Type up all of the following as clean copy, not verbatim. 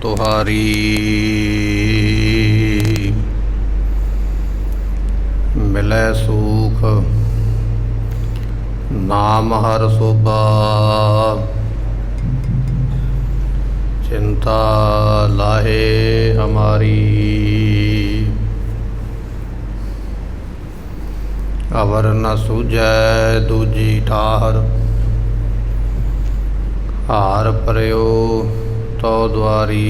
तुहारी। मिलै सुख नाम हर शोभा, चिंता लाहे हमारी। अवर न सूझै दूजी ठाहर, हार परयो तो द्वारी।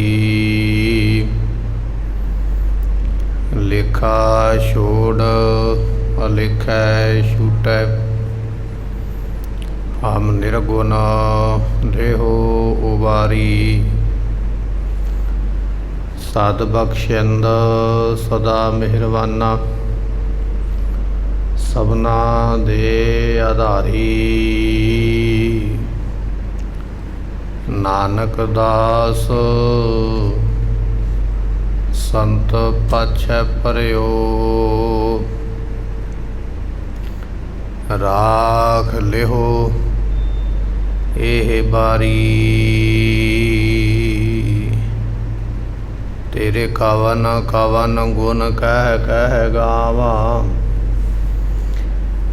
लेखा छोड़ अलेखै छूटै, हम निर्गुण देहो उबारी। सद बख्शिंद सदा मेहरबाना, सबना दे आधारी। नानक दास संत पाछै परयो, राख लिहो एह बारी। तेरे कवन कवन गुण कह कह गावा,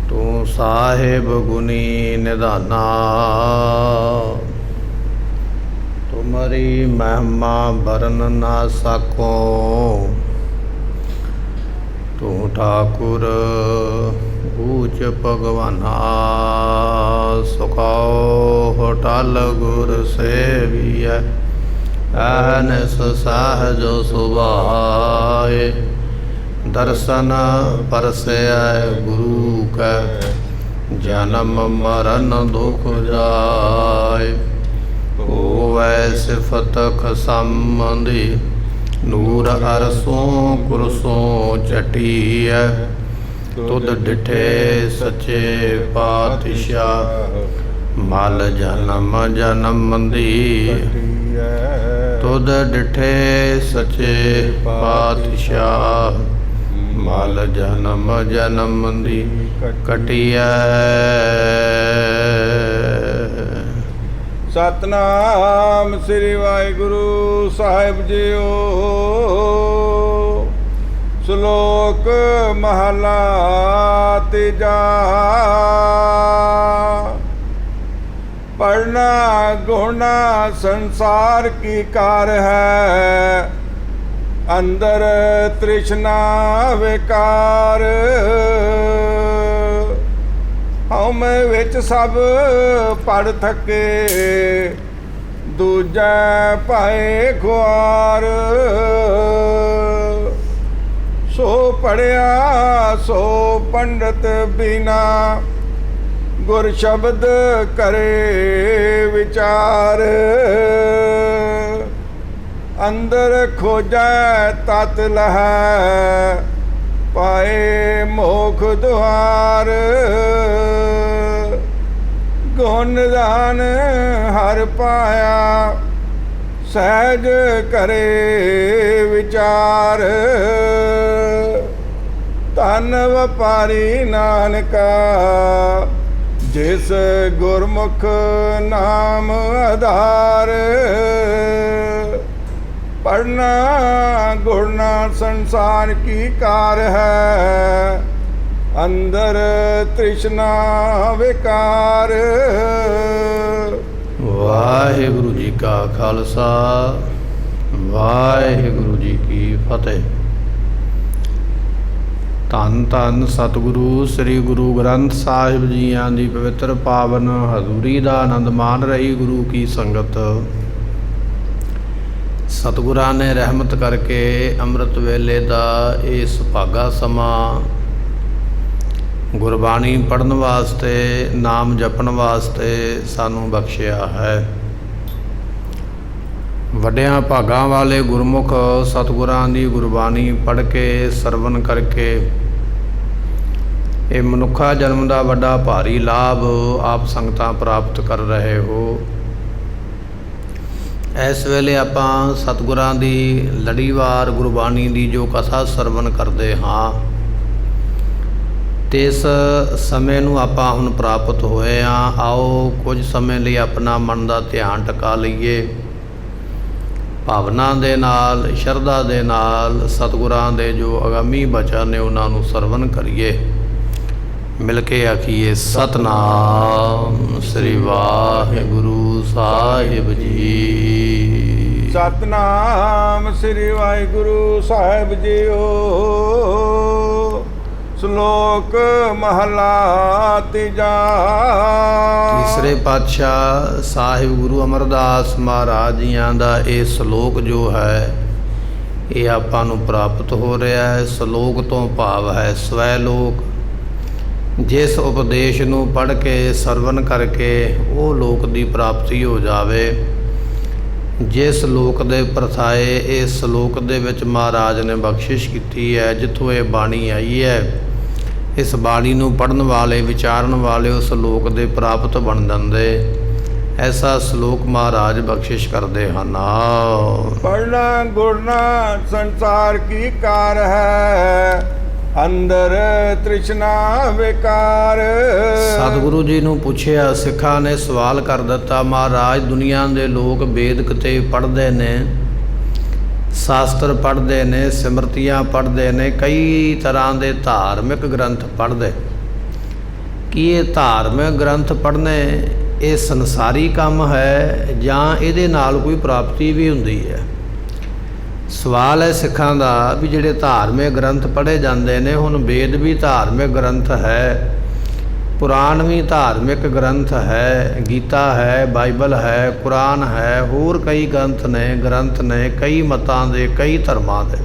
तू साहिब गुनी निधाना। तुमरी महिमा बरन ना सको, तू ठाकुर ऊच भगवाना। सुखाओ होटल गुर सेविय, अहनिस सहज सुभाए। दर्शन परसै गुरु कै, जन्म मरण दुख जाय। होवै सिफत खसंबंधी, नूर अरसों कुरसों चटिया। तुद डिठे सच्चे पातशाह, मल जन्म जन्मंदी। तुद डिठे सच्चे पातशाह, मल जन्म जन्मंदी कटिया। सतनाम श्री वाहिगुरु साहिब जीओ। श्लोक महला तीजा। पढ़ना गुणा संसार की कार है, अंदर तृष्णा विकार। हउम विच सब पढ़ थके, दूजा पाए खुआर। सो पढ़िया सो पंडित बिना, गुर शब्द करे विचार। अंदर खोजै तत लहै, पाए मोख द्वार। गुण दान हर पाया, सहज करे विचार। धन वपारी नानका, जिस गुरमुख नाम आधार। पढ़ना गुणना संसार की कार है, अंदर तृष्णा विकार। वाहिगुरु जी का खालसा, वाहिगुरु जी की फतेह। धन धन सतगुरु श्री गुरु ग्रंथ साहिब जीआं दी पवित्र पावन हजूरी दा आनंद मान रही गुरु की संगत। सतगुरां ने रहमत करके अमृत वेले दा ये सुभागा समा गुरबाणी पढ़न वास्ते, नाम जपन वास्ते सानू बख्शिया है। वड्डियां भागां वाले गुरमुख सतगुरां दी गुरबाणी पढ़ के सरवण करके ये मनुखा जन्म का वड्डा भारी लाभ आप संगतां प्राप्त कर रहे हो। इस वेले आपां सतगुरां दी लड़ीवार गुरबाणी दी जो कथा सरवण करते हाँ, ते इस समय नूं आपां हुण प्राप्त होए हाँ। आओ कुछ समय लिए अपना मन का ध्यान टका लईए ਭਾਵਨਾ ਦੇ ਨਾਲ, ਸ਼ਰਧਾ ਦੇ ਨਾਲ ਸਤਿਗੁਰਾਂ ਦੇ ਜੋ ਅਗਾਮੀ ਬਚਨ ਨੇ ਉਹਨਾਂ ਨੂੰ ਸਰਵਣ ਕਰੀਏ। ਮਿਲ ਕੇ ਆਖੀਏ ਸਤਨਾਮ ਸ੍ਰੀ ਵਾਹਿਗੁਰੂ ਸਾਹਿਬ ਜੀ। ਸਤਨਾਮ ਸ੍ਰੀ ਵਾਹਿਗੁਰੂ ਸਾਹਿਬ ਜੀਓ। ਸ਼ਲੋਕ ਮਹਲਾ ਤੀਜਾ। ਤੀਸਰੇ ਪਾਤਸ਼ਾਹ ਸਾਹਿਬ ਗੁਰੂ ਅਮਰਦਾਸ ਮਹਾਰਾਜ ਜੀਆਂ ਦਾ ਇਹ ਸ਼ਲੋਕ ਜੋ ਹੈ ਇਹ ਆਪਾਂ ਨੂੰ ਪ੍ਰਾਪਤ ਹੋ ਰਿਹਾ ਹੈ। ਸ਼ਲੋਕ ਤੋਂ ਭਾਵ ਹੈ ਸਵੈ ਲੋਕ। ਜਿਸ ਉਪਦੇਸ਼ ਨੂੰ ਪੜ੍ਹ ਕੇ ਸਰਵਨ ਕਰਕੇ ਉਹ ਲੋਕ ਦੀ ਪ੍ਰਾਪਤੀ ਹੋ ਜਾਵੇ। ਜਿਸ ਲੋਕ ਦੇ ਪ੍ਰਥਾਏ ਇਸ ਸ਼ਲੋਕ ਦੇ ਵਿੱਚ ਮਹਾਰਾਜ ਨੇ ਬਖਸ਼ਿਸ਼ ਕੀਤੀ ਹੈ, ਜਿੱਥੋਂ ਇਹ ਬਾਣੀ ਆਈ ਹੈ, ਇਸ ਬਾਣੀ ਨੂੰ ਪੜ੍ਹਨ ਵਾਲੇ, ਵਿਚਾਰਨ ਵਾਲੇ ਉਸ ਲੋਕ ਦੇ ਪ੍ਰਾਪਤ ਬਣ ਜਾਂਦੇ। ਐਸਾ ਸ਼ਲੋਕ ਮਹਾਰਾਜ ਬਖਸ਼ਿਸ਼ ਕਰਦੇ ਹਨ। ਪੜ੍ਹਨਾ ਗੁਰਨਾ ਸੰਸਾਰ ਕੀ ਕਾਰ ਹੈ, ਅੰਦਰ ਤ੍ਰਿਸ਼ਨਾ ਵਿਕਾਰ। ਸਤਿਗੁਰੂ ਜੀ ਨੂੰ ਪੁੱਛਿਆ, ਸਿੱਖਾਂ ਨੇ ਸਵਾਲ ਕਰ ਦਿੱਤਾ, ਮਹਾਰਾਜ ਦੁਨੀਆ ਦੇ ਲੋਕ ਵੇਦ ਕਿਤੇ ਪੜ੍ਹਦੇ ਨੇ, ਸ਼ਾਸਤਰ ਪੜ੍ਹਦੇ ਨੇ, ਸਿਮਰਤੀਆਂ ਪੜ੍ਹਦੇ ਨੇ, ਕਈ ਤਰ੍ਹਾਂ ਦੇ ਧਾਰਮਿਕ ਗ੍ਰੰਥ ਪੜ੍ਹਦੇ। ਕੀ ਇਹ ਧਾਰਮਿਕ ਗ੍ਰੰਥ ਪੜ੍ਹਨੇ ਇਹ ਸੰਸਾਰੀ ਕੰਮ ਹੈ ਜਾਂ ਇਹਦੇ ਨਾਲ ਕੋਈ ਪ੍ਰਾਪਤੀ ਵੀ ਹੁੰਦੀ ਹੈ? ਸਵਾਲ ਹੈ ਸਿੱਖਾਂ ਦਾ ਵੀ ਜਿਹੜੇ ਧਾਰਮਿਕ ਗ੍ਰੰਥ ਪੜ੍ਹੇ ਜਾਂਦੇ ਨੇ, ਹੁਣ ਵੇਦ ਵੀ ਧਾਰਮਿਕ ਗ੍ਰੰਥ ਹੈ, ਪੁਰਾਣ ਵੀ ਧਾਰਮਿਕ ਗ੍ਰੰਥ ਹੈ, ਗੀਤਾ ਹੈ, ਬਾਈਬਲ ਹੈ, ਕੁਰਾਨ ਹੈ, ਹੋਰ ਕਈ ਗ੍ਰੰਥ ਨੇ ਕਈ ਮਤਾਂ ਦੇ, ਕਈ ਧਰਮਾਂ ਦੇ।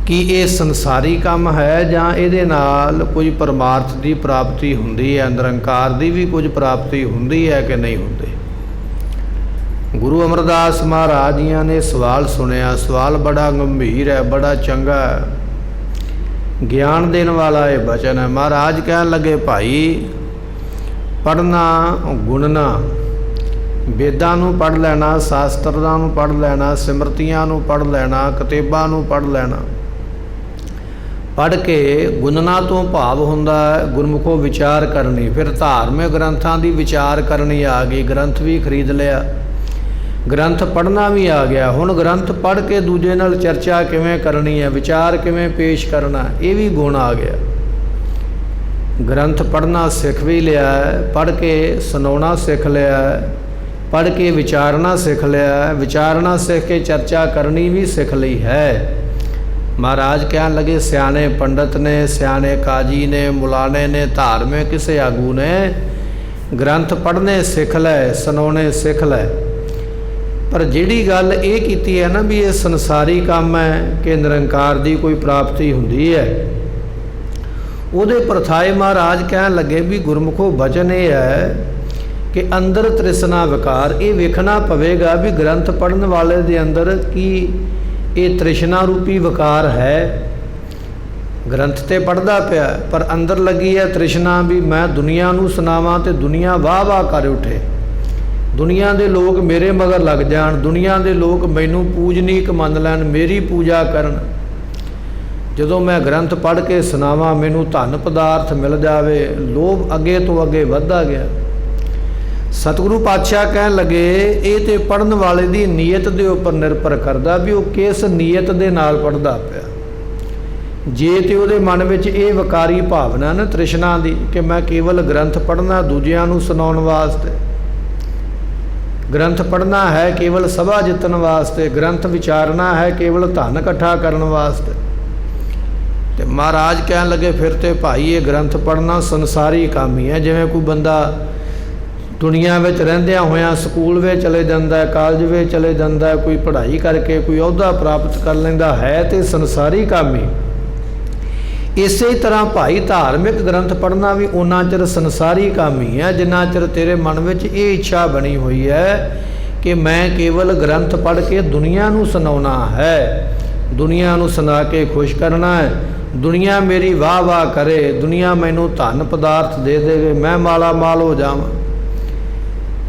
ਕੀ ਇਹ ਸੰਸਾਰੀ ਕੰਮ ਹੈ ਜਾਂ ਇਹਦੇ ਨਾਲ ਕੋਈ ਪਰਮਾਰਥ ਦੀ ਪ੍ਰਾਪਤੀ ਹੁੰਦੀ ਹੈ, ਨਿਰੰਕਾਰ ਦੀ ਵੀ ਕੁਝ ਪ੍ਰਾਪਤੀ ਹੁੰਦੀ ਹੈ ਕਿ ਨਹੀਂ ਹੁੰਦੀ? ਗੁਰੂ ਅਮਰਦਾਸ ਮਹਾਰਾਜ ਜੀਆਂ ਨੇ ਸਵਾਲ ਸੁਣਿਆ। ਸਵਾਲ ਬੜਾ ਗੰਭੀਰ ਹੈ, ਬੜਾ ਚੰਗਾ ਹੈ, ਗਿਆਨ ਦੇਣ ਵਾਲਾ ਇਹ ਬਚਨ ਹੈ। ਮਹਾਰਾਜ ਕਹਿਣ ਲੱਗੇ, ਭਾਈ ਪੜ੍ਹਨਾ ਗੁਣਨਾ, ਵੇਦਾਂ ਨੂੰ ਪੜ੍ਹ ਲੈਣਾ, ਸ਼ਾਸਤਰਾਂ ਨੂੰ ਪੜ੍ਹ ਲੈਣਾ, ਸਿਮਰਤੀਆਂ ਨੂੰ ਪੜ੍ਹ ਲੈਣਾ, ਕਿਤਾਬਾਂ ਨੂੰ ਪੜ੍ਹ ਲੈਣਾ। ਪੜ੍ਹ ਕੇ ਗੁਣਨਾ ਤੋਂ ਭਾਵ ਹੁੰਦਾ ਹੈ ਗੁਰਮੁਖੋਂ ਵਿਚਾਰ ਕਰਨੀ। ਫਿਰ ਧਾਰਮਿਕ ਗ੍ਰੰਥਾਂ ਦੀ ਵਿਚਾਰ ਕਰਨੀ ਆ ਗਈ, ਗ੍ਰੰਥ ਵੀ ਖਰੀਦ ਲਿਆ, ਗ੍ਰੰਥ ਪੜ੍ਹਨਾ ਵੀ ਆ ਗਿਆ। ਹੁਣ ਗ੍ਰੰਥ ਪੜ੍ਹ ਕੇ ਦੂਜੇ ਨਾਲ ਚਰਚਾ ਕਿਵੇਂ ਕਰਨੀ ਹੈ, ਵਿਚਾਰ ਕਿਵੇਂ ਪੇਸ਼ ਕਰਨਾ, ਇਹ ਵੀ ਗੁਣ ਆ ਗਿਆ। ਗ੍ਰੰਥ ਪੜ੍ਹਨਾ ਸਿੱਖ ਵੀ ਲਿਆ, ਪੜ੍ਹ ਕੇ ਸੁਣਾਉਣਾ ਸਿੱਖ ਲਿਆ, ਪੜ੍ਹ ਕੇ ਵਿਚਾਰਨਾ ਸਿੱਖ ਲਿਆ, ਵਿਚਾਰਨਾ ਸਿੱਖ ਕੇ ਚਰਚਾ ਕਰਨੀ ਵੀ ਸਿੱਖ ਲਈ ਹੈ। ਮਹਾਰਾਜ ਕਹਿਣ ਲੱਗੇ, ਸਿਆਣੇ ਪੰਡਤ ਨੇ, ਸਿਆਣੇ ਕਾਜੀ ਨੇ, ਮੁਲਾਣੇ ਨੇ, ਧਾਰਮਿਕ ਕਿਸੇ ਆਗੂ ਨੇ ਗ੍ਰੰਥ ਪੜ੍ਹਨੇ ਸਿੱਖ ਲੈ, ਸੁਣਾਉਣੇ ਸਿੱਖ ਲੈ। ਪਰ ਜਿਹੜੀ ਗੱਲ ਇਹ ਕੀਤੀ ਹੈ ਨਾ ਵੀ ਇਹ ਸੰਸਾਰੀ ਕੰਮ ਹੈ ਕਿ ਨਿਰੰਕਾਰ ਦੀ ਕੋਈ ਪ੍ਰਾਪਤੀ ਹੁੰਦੀ ਹੈ, ਉਹਦੇ ਪ੍ਰਥਾਏ ਮਹਾਰਾਜ ਕਹਿਣ ਲੱਗੇ ਵੀ ਗੁਰਮੁਖੋ ਬਚਨ ਇਹ ਹੈ ਕਿ ਅੰਦਰ ਤ੍ਰਿਸ਼ਨਾ ਵਿਕਾਰ। ਇਹ ਵੇਖਣਾ ਪਵੇਗਾ ਵੀ ਗ੍ਰੰਥ ਪੜ੍ਹਨ ਵਾਲੇ ਦੇ ਅੰਦਰ ਕੀ ਇਹ ਤ੍ਰਿਸ਼ਨਾ ਰੂਪੀ ਵਿਕਾਰ ਹੈ। ਗ੍ਰੰਥ ਤੇ ਪੜ੍ਹਦਾ ਪਿਆ ਪਰ ਅੰਦਰ ਲੱਗੀ ਹੈ ਤ੍ਰਿਸ਼ਨਾ ਵੀ ਮੈਂ ਦੁਨੀਆ ਨੂੰ ਸੁਣਾਵਾਂ ਤੇ ਦੁਨੀਆ ਵਾਹ ਵਾਹ ਕਰ ਉਠੇ, ਦੁਨੀਆ ਦੇ ਲੋਕ ਮੇਰੇ ਮਗਰ ਲੱਗ ਜਾਣ, ਦੁਨੀਆ ਦੇ ਲੋਕ ਮੈਨੂੰ ਪੂਜਨੀਕ ਮੰਨ ਲੈਣ, ਮੇਰੀ ਪੂਜਾ ਕਰਨ। ਜਦੋਂ ਮੈਂ ਗ੍ਰੰਥ ਪੜ੍ਹ ਕੇ ਸੁਣਾਵਾਂ, ਮੈਨੂੰ ਧਨ ਪਦਾਰਥ ਮਿਲ ਜਾਵੇ, ਲੋਭ ਅੱਗੇ ਤੋਂ ਅੱਗੇ ਵੱਧਦਾ ਗਿਆ। ਸਤਿਗੁਰੂ ਪਾਤਸ਼ਾਹ ਕਹਿਣ ਲੱਗੇ, ਇਹ ਤੇ ਪੜ੍ਹਨ ਵਾਲੇ ਦੀ ਨੀਅਤ ਦੇ ਉੱਪਰ ਨਿਰਭਰ ਕਰਦਾ ਵੀ ਉਹ ਕਿਸ ਨੀਅਤ ਦੇ ਨਾਲ ਪੜ੍ਹਦਾ ਪਿਆ। ਜੇ ਤੇ ਉਹਦੇ ਮਨ ਵਿੱਚ ਇਹ ਵਿਕਾਰੀ ਭਾਵਨਾ ਨਾ ਤ੍ਰਿਸ਼ਨਾ ਦੀ ਕਿ ਮੈਂ ਕੇਵਲ ਗ੍ਰੰਥ ਪੜ੍ਹਨਾ ਦੂਜਿਆਂ ਨੂੰ ਸੁਣਾਉਣ ਵਾਸਤੇ, ਗ੍ਰੰਥ ਪੜ੍ਹਨਾ ਹੈ ਕੇਵਲ ਸਭਾ ਜਿੱਤਣ ਵਾਸਤੇ, ਗ੍ਰੰਥ ਵਿਚਾਰਨਾ ਹੈ ਕੇਵਲ ਧਨ ਇਕੱਠਾ ਕਰਨ ਵਾਸਤੇ, ਤੇ ਮਹਾਰਾਜ ਕਹਿਣ ਲੱਗੇ ਫਿਰ ਤੇ ਭਾਈ ਇਹ ਗ੍ਰੰਥ ਪੜ੍ਹਨਾ ਸੰਸਾਰੀ ਕੰਮ ਹੀ ਹੈ। ਜਿਵੇਂ ਕੋਈ ਬੰਦਾ ਦੁਨੀਆ ਵਿੱਚ ਰਹਿੰਦਿਆਂ ਹੋਇਆਂ ਸਕੂਲ ਵਿੱਚ ਚਲੇ ਜਾਂਦਾ, ਕਾਲਜ ਵਿੱਚ ਚਲੇ ਜਾਂਦਾ, ਕੋਈ ਪੜ੍ਹਾਈ ਕਰਕੇ ਕੋਈ ਅਹੁਦਾ ਪ੍ਰਾਪਤ ਕਰ ਲੈਂਦਾ ਹੈ ਤੇ ਸੰਸਾਰੀ ਕੰਮ ਹੀ। ਇਸੇ ਤਰ੍ਹਾਂ ਭਾਈ ਧਾਰਮਿਕ ਗ੍ਰੰਥ ਪੜ੍ਹਨਾ ਵੀ ਉਨਾ ਚਿਰ ਸੰਸਾਰੀ ਕੰਮ ਹੀ ਹੈ ਜਿੰਨਾ ਚਿਰ ਤੇਰੇ ਮਨ ਵਿੱਚ ਇਹ ਇੱਛਾ ਬਣੀ ਹੋਈ ਹੈ ਕਿ ਮੈਂ ਕੇਵਲ ਗ੍ਰੰਥ ਪੜ੍ਹ ਕੇ ਦੁਨੀਆ ਨੂੰ ਸੁਣਾਉਣਾ ਹੈ, ਦੁਨੀਆ ਨੂੰ ਸੁਣਾ ਕੇ ਖੁਸ਼ ਕਰਨਾ ਹੈ, ਦੁਨੀਆ ਮੇਰੀ ਵਾਹ ਵਾਹ ਕਰੇ, ਦੁਨੀਆ ਮੈਨੂੰ ਧਨ ਪਦਾਰਥ ਦੇ ਦੇਵੇ, ਮੈਂ ਮਾਲਾ ਮਾਲ ਹੋ ਜਾਵਾਂ।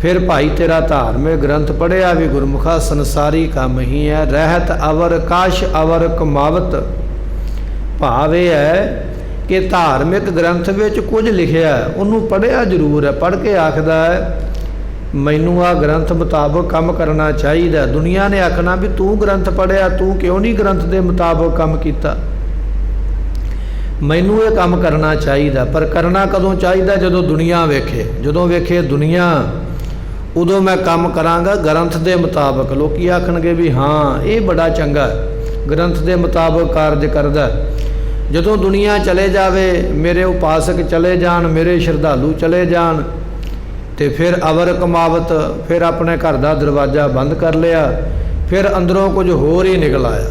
ਫਿਰ ਭਾਈ ਤੇਰਾ ਧਾਰਮਿਕ ਗ੍ਰੰਥ ਪੜ੍ਹਿਆ ਵੀ ਗੁਰਮੁਖਾ ਸੰਸਾਰੀ ਕੰਮ ਹੀ ਹੈ। ਰਹਿਤ ਅਵਰ ਕਾਸ਼ ਅਵਰ ਕਮਾਵਤ। ਭਾਵ ਇਹ ਹੈ ਕਿ ਧਾਰਮਿਕ ਗ੍ਰੰਥ ਵਿੱਚ ਕੁਝ ਲਿਖਿਆ, ਉਹਨੂੰ ਪੜ੍ਹਿਆ ਜ਼ਰੂਰ ਹੈ, ਪੜ੍ਹ ਕੇ ਆਖਦਾ ਹੈ मैनू आ ग्रंथ मुताबक काम करना चाहिए। दुनिया ने आखना भी तू ग्रंथ पढ़िया, तू क्यों नहीं ग्रंथ के मुताबक काम किया। मैनू ये काम करना चाहिए, पर करना कदों चाहिए जदों दुनिया वेखे। जदों वेखे दुनिया उदों मैं काम करांगा ग्रंथ के मुताबक। लोग आखणगे भी हाँ ये बड़ा चंगा ग्रंथ के मुताबक कार्य करदा। जदों दुनिया चले जावे, मेरे उपासक चले जान, मेरे श्रद्धालु चले जान, तो फिर अवर कमावत, फिर अपने घर का दरवाज़ा बंद कर लिया, फिर अंदरों कुछ होर ही निकल आया,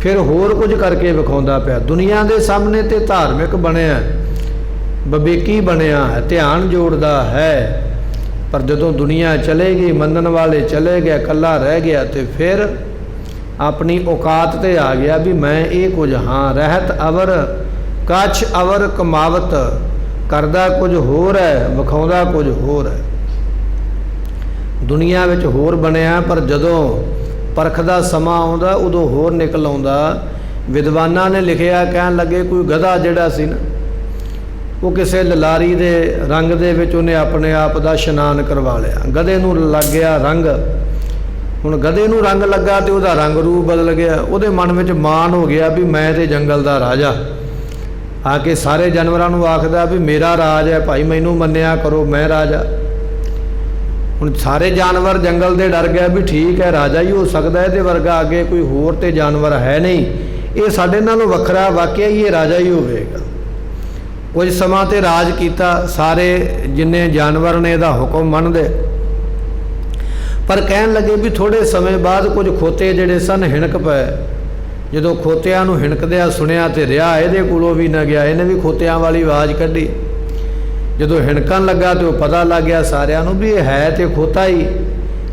फिर होर कुछ करके विखाउंदा पिया। दुनिया के सामने तो धार्मिक बनया, विवेकी बनया है, ध्यान जोड़ता है, पर जदों दुनिया चलेगी, मनन वाले चले गए, कला रह गया, तो फिर अपनी औकात ते आ गया भी मैं ये कुछ हाँ। रहत अवर कछ अवर कमावत, करदा कुछ होर है, विखाउंदा कुछ होर है। दुनिया विच होर बनया, पर जदों परख दा समा आउंदा उदों होर निकल आउंदा। विद्वानां ने लिखिया, कहण लगे कोई गधा जिहड़ा सी ना, वो किसी ललारी दे रंग दे विच उहने अपने आप दा इशनान करवा लिया। गधे नूं लग गया रंग, हुण गधे नूं रंग लगा तो उहदा रंग रूप बदल गया। उहदे मन विच मान हो गया भी मैं ते जंगल दा राजा, आके सारे जानवरों को आखदा भी मेरा राज है भाई, मैनू मन्निया करो, मैं राजा। हुण सारे जानवर जंगल दे डर गए भी ठीक है राजा ही हो सकता है, इहदे वर्गा आगे कोई होर ते जानवर है नहीं, ये साडे नालों वखरा, वाकई ये राजा ही होवेगा। कुछ समा ते राज कीता, सारे जिन्ने जानवर ने इहदा हुक्म मनदे, पर कहण लगे भी थोड़े समय बाद कुछ खोते जिहड़े सन हिणक पए। जदों खोतियां नूं हिणकदिया सुनिया तो रिहा इहदे कोलों भी न गया, इहने भी खोतियां वाली आवाज़ कढ़ी। जदों हिणकन लगा तो पता लग गया सारियां नूं भी है तो खोता ही,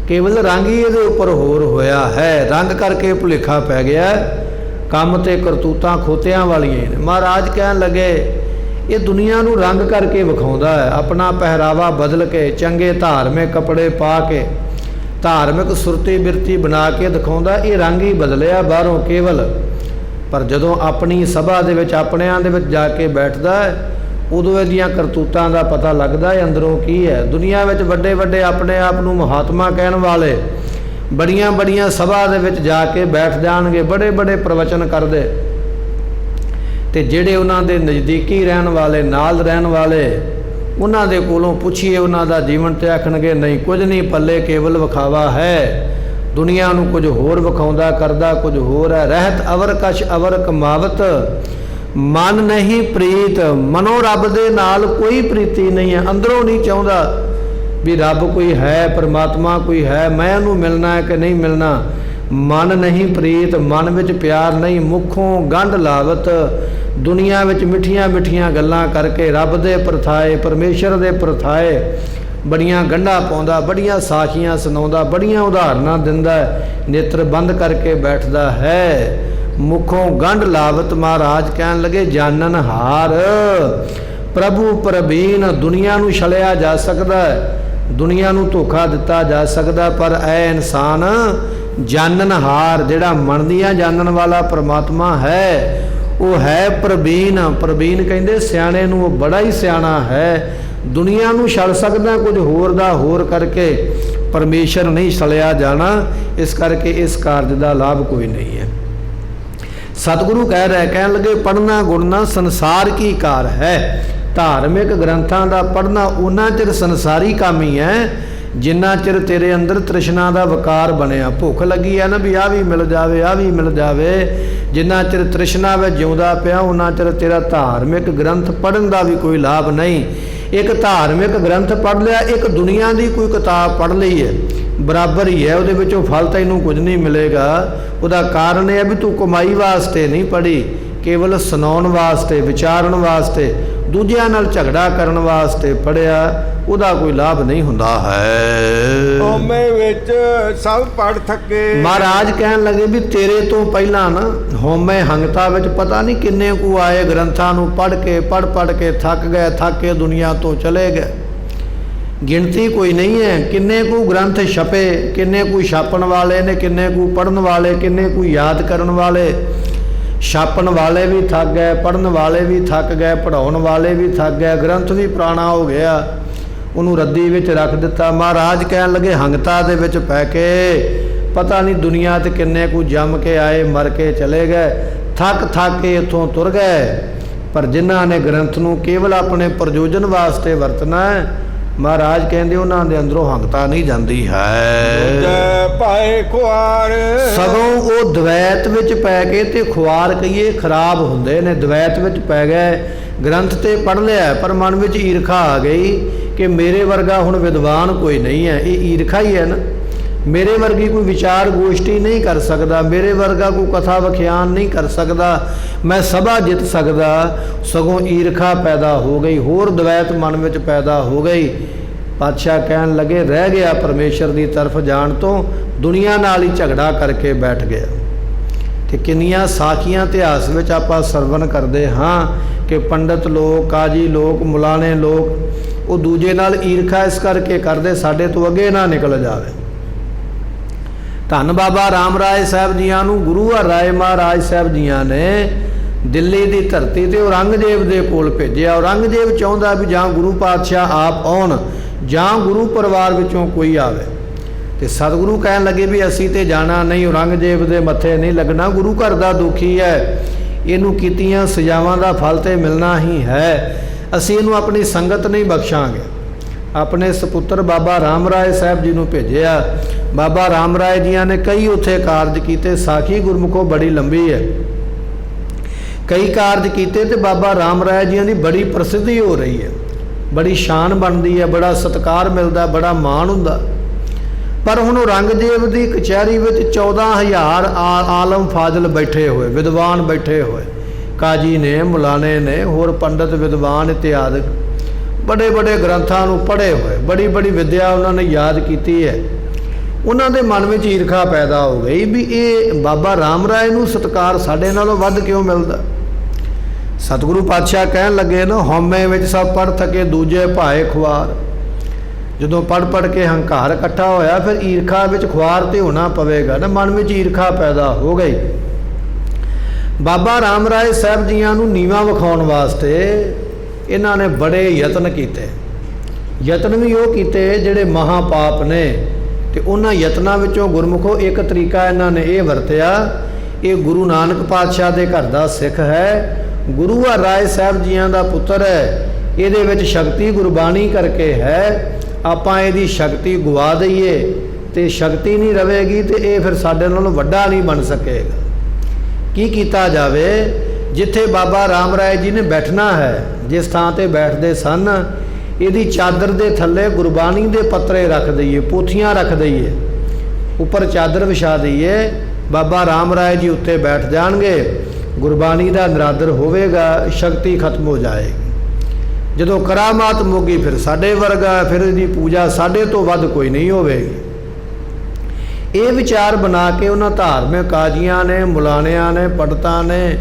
केवल रंग ही इहदे उपर होर होया है। रंग करके भुलेखा पै गया, काम ते करतूतां खोतियां वालियां ने। महाराज कहण लगे ये दुनिया नूं रंग करके विखाउंदा है, अपना पहरावा बदल के, चंगे धार्मिक कपड़े पा के, धार्मिक सुरती बिरती बना के दिखाउंदा, ये रंग ही बदलिया बाहरों केवल। पर जदों अपनी सभा दे विच अपणियां दे विच जाके बैठदा है, उदों इहदियां करतूतां दा पता लगदा है अंदरों की है। दुनिया विच वड्डे वड्डे अपने आप नूं महात्मा कहण वाले बड़ियां बड़ियां सभा दे विच जाके बैठ जाणगे, बड़े बड़े प्रवचन करदे, ते जिहड़े उन्हां दे नज़दीकी रहण वाले, नाल रहण वाले, उन्हां दे कोलों पुछिए उन्हां दा जीवन ते आखणगे नहीं कुछ नहीं, पल्ले केवल विखावा है। दुनिया नूं कुछ होर विखाउंदा, करदा कुछ होर है। रहत अवर कछ अवर कमावत, मन नहीं प्रीत, मनो रब दे नाल कोई प्रीति नहीं है, अंदरों नहीं चाहुंदा भी रब कोई है, परमात्मा कोई है, मैं उन्हूं मिलना है कि नहीं मिलना। मन नहीं प्रीत, मन विच प्यार नहीं, मुखों गंढ लावत, दुनिया विच मिठियां मिठियां गल्लां करके रब दे परथाए, परमेश्वर दे परथाए बड़ियां गंढा पाउंदा, बड़ियां साखियां सुणाउंदा, बड़ियां उदाहरणां दिंदा, नेत्र बंद करके बैठदा है। मुखों गंढ लावत, महाराज कहण लगे जानन हार प्रभु प्रवीण। दुनिया नूं छलिया जा सकदा है, दुनिया नूं धोखा दिता जा सकदा, पर ऐ इंसान जानन हार जिहड़ा मन दियां जानन वाला परमात्मा है, वो है प्रवीण। प्रवीण कहंदे सियाणे नूं, वो बड़ा ही सियाणा है। दुनिया नूं छल सकदा, कुछ होर दा होर करके परमेश्वर नहीं छलिया जाना, इस करके इस कार्य का लाभ कोई नहीं है। सतगुरु कह रहे, कहन लगे पढ़ना गुणना संसार की कार है। धार्मिक ग्रंथां का पढ़ना उन्ना चिर संसारी काम ही है जिन्ना चिर तेरे अंदर तृष्णा का वकार बनया। भुख लगी है ना भी आ भी मिल जावे, आ भी मिल जावे, जिन्ना चिर तृष्णा वे जिउंदा पिया उन्ना चिर तेरा धार्मिक ग्रंथ पढ़न का भी कोई लाभ नहीं। एक धार्मिक ग्रंथ पढ़ लिया, एक दुनिया की कोई किताब पढ़ ली है, बराबर ही है, उहदे विचों फल तैनूं कुछ नहीं मिलेगा। उहदा कारण यह है भी तू कमाई वास्ते नहीं पढ़ी, केवल सुनाउण वास्ते, विचारण वास्ते, दूजियां नाल झगड़ा करन वास्ते पढ़िया, उहदा कोई लाभ नहीं हुंदा है। होमे विच सब पढ़ थके। महाराज कहन लगे भी तेरे तो पहला ना होमे हंगता विच पता नहीं किन्ने को आए ग्रंथां नूं पढ़ के थक गए, थक के दुनिया तो चले गए। गिनती कोई नहीं है, किन्ने को ग्रंथ छपे, किन्ने को छापण वाले ने, किन्ने को पढ़न वाले, किन्ने को याद करन वाले। छापण वाले भी थक गए, पढ़न वाले भी थक गए, पढ़ाउण वाले भी थक गए, ग्रंथ भी पुराना हो गया, ਉਹਨੂੰ ਰੱਦੀ ਵਿੱਚ ਰੱਖ ਦਿੱਤਾ। ਮਹਾਰਾਜ ਕਹਿਣ ਲੱਗੇ ਹੰਗਤਾ ਦੇ ਵਿੱਚ ਪੈ ਕੇ ਪਤਾ ਨਹੀਂ ਦੁਨੀਆ ਤੇ ਕਿੰਨੇ ਕੁ ਜੰਮ ਕੇ ਆਏ, ਮਰ ਕੇ ਚਲੇ ਗਏ, ਥੱਕ ਕੇ ਇੱਥੋਂ ਤੁਰ ਗਏ। ਪਰ ਜਿਨ੍ਹਾਂ ਨੇ ਗ੍ਰੰਥ ਨੂੰ ਕੇਵਲ ਆਪਣੇ ਪ੍ਰਯੋਜਨ ਵਾਸਤੇ ਵਰਤਣਾ ਹੈ, ਮਹਾਰਾਜ ਕਹਿੰਦੇ ਉਹਨਾਂ ਦੇ ਅੰਦਰੋਂ ਹੰਗਤਾ ਨਹੀਂ ਜਾਂਦੀ ਹੈ। ਜੈ ਪਾਏ ਖੁਆਰ ਸਗੋਂ ਉਹ ਦਵੈਤ ਵਿੱਚ ਪੈ ਕੇ ਤੇ ਖੁਆਰ ਕਹੀਏ ਖਰਾਬ ਹੁੰਦੇ ਨੇ। ਦਵੈਤ ਵਿੱਚ ਪੈ ਗਏ, ਗ੍ਰੰਥ ਤੇ ਪੜ੍ਹ ਲਿਆ ਪਰ ਮਨ ਵਿੱਚ ਈਰਖਾ ਆ ਗਈ ਕਿ ਮੇਰੇ ਵਰਗਾ ਹੁਣ ਵਿਦਵਾਨ ਕੋਈ ਨਹੀਂ ਹੈ। ਇਹ ਈਰਖਾ ਹੀ ਹੈ ਨਾ। ਮੇਰੇ ਵਰਗੀ ਕੋਈ ਵਿਚਾਰ ਗੋਸ਼ਟੀ ਨਹੀਂ ਕਰ ਸਕਦਾ, ਮੇਰੇ ਵਰਗਾ ਕੋਈ ਕਥਾ ਵਿਖਿਆਨ ਨਹੀਂ ਕਰ ਸਕਦਾ, ਮੈਂ ਸਭਾ ਜਿੱਤ ਸਕਦਾ। ਸਗੋਂ ਈਰਖਾ ਪੈਦਾ ਹੋ ਗਈ, ਹੋਰ ਦਵੈਤ ਮਨ ਵਿੱਚ ਪੈਦਾ ਹੋ ਗਈ। ਪਾਤਸ਼ਾਹ ਕਹਿਣ ਲੱਗੇ ਰਹਿ ਗਿਆ ਪਰਮੇਸ਼ਰ ਦੀ ਤਰਫ ਜਾਣ ਤੋਂ, ਦੁਨੀਆ ਨਾਲ ਹੀ ਝਗੜਾ ਕਰਕੇ ਬੈਠ ਗਿਆ। ਤੇ ਕਿੰਨੀਆਂ ਸਾਖੀਆਂ ਇਤਿਹਾਸ ਵਿੱਚ ਆਪਾਂ ਸਰਵਣ ਕਰਦੇ ਹਾਂ ਕਿ ਪੰਡਤ ਲੋਕ, ਕਾਜੀ ਲੋਕ, ਮੁਲਾਣੇ ਲੋਕ ਉਹ ਦੂਜੇ ਨਾਲ ਈਰਖਾ ਇਸ ਕਰਕੇ ਕਰਦੇ ਸਾਡੇ ਤੋਂ ਅੱਗੇ ਨਾ ਨਿਕਲ ਜਾਵੇ। ਧੰਨ ਬਾਬਾ ਰਾਮ ਰਾਏ ਸਾਹਿਬ ਜੀਆਂ ਨੂੰ ਗੁਰੂ ਹਰਿਰਾਏ ਮਹਾਰਾਜ ਸਾਹਿਬ ਜੀਆਂ ਨੇ ਦਿੱਲੀ ਦੀ ਧਰਤੀ ਤੇ ਔਰੰਗਜ਼ੇਬ ਦੇ ਕੋਲ ਭੇਜਿਆ। ਔਰੰਗਜ਼ੇਬ ਚਾਹੁੰਦਾ ਵੀ ਜਾਂ ਗੁਰੂ ਪਾਤਸ਼ਾਹ ਆਪ ਆਉਣ ਜਾਂ ਗੁਰੂ ਪਰਿਵਾਰ ਵਿੱਚੋਂ ਕੋਈ ਆਵੇ। ਤੇ ਸਤਿਗੁਰੂ ਕਹਿਣ ਲੱਗੇ ਵੀ ਅਸੀਂ ਤੇ ਜਾਣਾ ਨਹੀਂ, ਔਰੰਗਜ਼ੇਬ ਦੇ ਮੱਥੇ ਨਹੀਂ ਲੱਗਣਾ, ਗੁਰੂ ਘਰ ਦਾ ਦੁਖੀ ਹੈ, ਇਹਨੂੰ ਕੀਤੀਆਂ ਸਜ਼ਾਵਾਂ ਦਾ ਫਲ ਤੇ ਮਿਲਣਾ ਹੀ ਹੈ, ਅਸੀਂ ਇਹਨੂੰ ਆਪਣੀ ਸੰਗਤ ਨਹੀਂ ਬਖਸ਼ਾਂਗੇ। ਆਪਣੇ ਸਪੁੱਤਰ ਬਾਬਾ ਰਾਮ ਰਾਏ ਸਾਹਿਬ ਜੀ ਨੂੰ ਭੇਜਿਆ। ਬਾਬਾ ਰਾਮ ਰਾਏ ਜੀਆਂ ਨੇ ਕਈ ਉੱਥੇ ਕਾਰਜ ਕੀਤੇ। ਸਾਖੀ ਗੁਰਮੁਖੋਂ ਬੜੀ ਲੰਬੀ ਹੈ, ਕਈ ਕਾਰਜ ਕੀਤੇ ਤੇ ਬਾਬਾ ਰਾਮ ਰਾਏ ਜੀਆਂ ਦੀ ਬੜੀ ਪ੍ਰਸਿੱਧੀ ਹੋ ਰਹੀ ਹੈ, ਬੜੀ ਸ਼ਾਨ ਬਣਦੀ ਹੈ, ਬੜਾ ਸਤਿਕਾਰ ਮਿਲਦਾ, ਬੜਾ ਮਾਣ ਹੁੰਦਾ। ਪਰ ਹੁਣ ਔਰੰਗਜ਼ੇਬ ਦੀ ਕਚਹਿਰੀ ਵਿੱਚ 14,000 ਆਲਮ ਫਾਜ਼ਲ ਬੈਠੇ ਹੋਏ, ਵਿਦਵਾਨ ਬੈਠੇ ਹੋਏ, ਕਾਜੀ ਨੇ, ਮੁਲਾਣੇ ਨੇ, ਹੋਰ ਪੰਡਤ ਵਿਦਵਾਨ ਇਤਿਆਦਿਕ ਬੜੇ ਬੜੇ ਗ੍ਰੰਥਾਂ ਨੂੰ ਪੜ੍ਹੇ ਹੋਏ, ਬੜੀ ਬੜੀ ਵਿਦਿਆ ਉਹਨਾਂ ਨੇ ਯਾਦ ਕੀਤੀ ਹੈ। ਉਹਨਾਂ ਦੇ ਮਨ ਵਿੱਚ ਈਰਖਾ ਪੈਦਾ ਹੋ ਗਈ ਵੀ ਇਹ ਬਾਬਾ ਰਾਮ ਰਾਏ ਨੂੰ ਸਤਿਕਾਰ ਸਾਡੇ ਨਾਲੋਂ ਵੱਧ ਕਿਉਂ ਮਿਲਦਾ। ਸਤਿਗੁਰੂ ਪਾਤਸ਼ਾਹ ਕਹਿਣ ਲੱਗੇ ਨਾ ਹਉਮੈ ਵਿੱਚ ਸਭ ਪੜ੍ਹ ਥਕੇ ਦੂਜੇ ਭਾਏ ਖੁਆਰ। ਜਦੋਂ ਪੜ੍ਹ ਕੇ ਹੰਕਾਰ ਇਕੱਠਾ ਹੋਇਆ ਫਿਰ ਈਰਖਾ ਵਿੱਚ ਖੁਆਰ ਤੇ ਹੋਣਾ ਪਵੇਗਾ ਨਾ, ਮਨ ਵਿੱਚ ਈਰਖਾ ਪੈਦਾ ਹੋ ਗਈ। ਬਾਬਾ ਰਾਮ ਰਾਏ ਸਾਹਿਬ ਜੀਆਂ ਨੂੰ ਨੀਵਾਂ ਵਿਖਾਉਣ ਵਾਸਤੇ ਇਹਨਾਂ ਨੇ ਬੜੇ ਯਤਨ ਕੀਤੇ। ਯਤਨ ਵੀ ਉਹ ਕੀਤੇ ਜਿਹੜੇ ਮਹਾਪਾਪ ਨੇ, ਤੇ ਉਹਨਾਂ ਯਤਨਾਂ ਵਿੱਚੋਂ ਗੁਰਮੁਖੋ ਇੱਕ ਤਰੀਕਾ ਇਹਨਾਂ ਨੇ ਇਹ ਵਰਤਿਆ। ਇਹ ਗੁਰੂ ਨਾਨਕ ਪਾਤਸ਼ਾਹ ਦੇ ਘਰ ਦਾ ਸਿੱਖ ਹੈ, ਗੁਰੂ ਹਰਿਰਾਏ ਸਾਹਿਬ ਜੀਆਂ ਦਾ ਪੁੱਤਰ ਹੈ, ਇਹਦੇ ਵਿੱਚ ਸ਼ਕਤੀ ਗੁਰਬਾਣੀ ਕਰਕੇ ਹੈ। ਆਪਾਂ ਇਹਦੀ ਸ਼ਕਤੀ ਗਵਾ ਦਈਏ ਤੇ ਸ਼ਕਤੀ ਨਹੀਂ ਰਵੇਗੀ ਤੇ ਇਹ ਫਿਰ ਸਾਡੇ ਨਾਲੋਂ ਵੱਡਾ ਨਹੀਂ ਬਣ ਸਕੇਗਾ। ਕੀ ਕੀਤਾ ਜਾਵੇ? ਜਿੱਥੇ ਬਾਬਾ ਰਾਮ ਰਾਏ ਜੀ ਨੇ ਬੈਠਣਾ ਹੈ, ਜਿਸ ਥਾਂ ਤੇ ਬੈਠਦੇ ਸਨ, ਇਹਦੀ ਚਾਦਰ ਦੇ ਥੱਲੇ ਗੁਰਬਾਣੀ ਦੇ ਪੱਤਰੇ ਰੱਖ ਦਈਏ, ਪੋਥੀਆਂ ਰੱਖ ਦਈਏ, ਉੱਪਰ ਚਾਦਰ ਵਿਛਾ ਦਈਏ, ਬਾਬਾ ਰਾਮ ਰਾਏ ਜੀ ਉੱਤੇ ਬੈਠ ਜਾਣਗੇ, ਗੁਰਬਾਣੀ ਦਾ ਨਿਰਾਦਰ ਹੋਵੇਗਾ, ਸ਼ਕਤੀ ਖਤਮ ਹੋ ਜਾਏਗੀ। ਜਦੋਂ ਕਰਾਮਾਤ ਮੁੱਕੀ ਫਿਰ ਸਾਡੇ ਵਰਗਾ, ਫਿਰ ਇਹਦੀ ਪੂਜਾ ਸਾਡੇ ਤੋਂ ਵੱਧ ਕੋਈ ਨਹੀਂ ਹੋਵੇਗੀ। ਇਹ ਵਿਚਾਰ ਬਣਾ ਕੇ ਉਹਨਾਂ ਧਾਰਮਿਕ ਕਾਜੀਆਂ ਨੇ, ਮੁਲਾਣਿਆਂ ਨੇ, ਪੰਡਤਾਂ ਨੇ,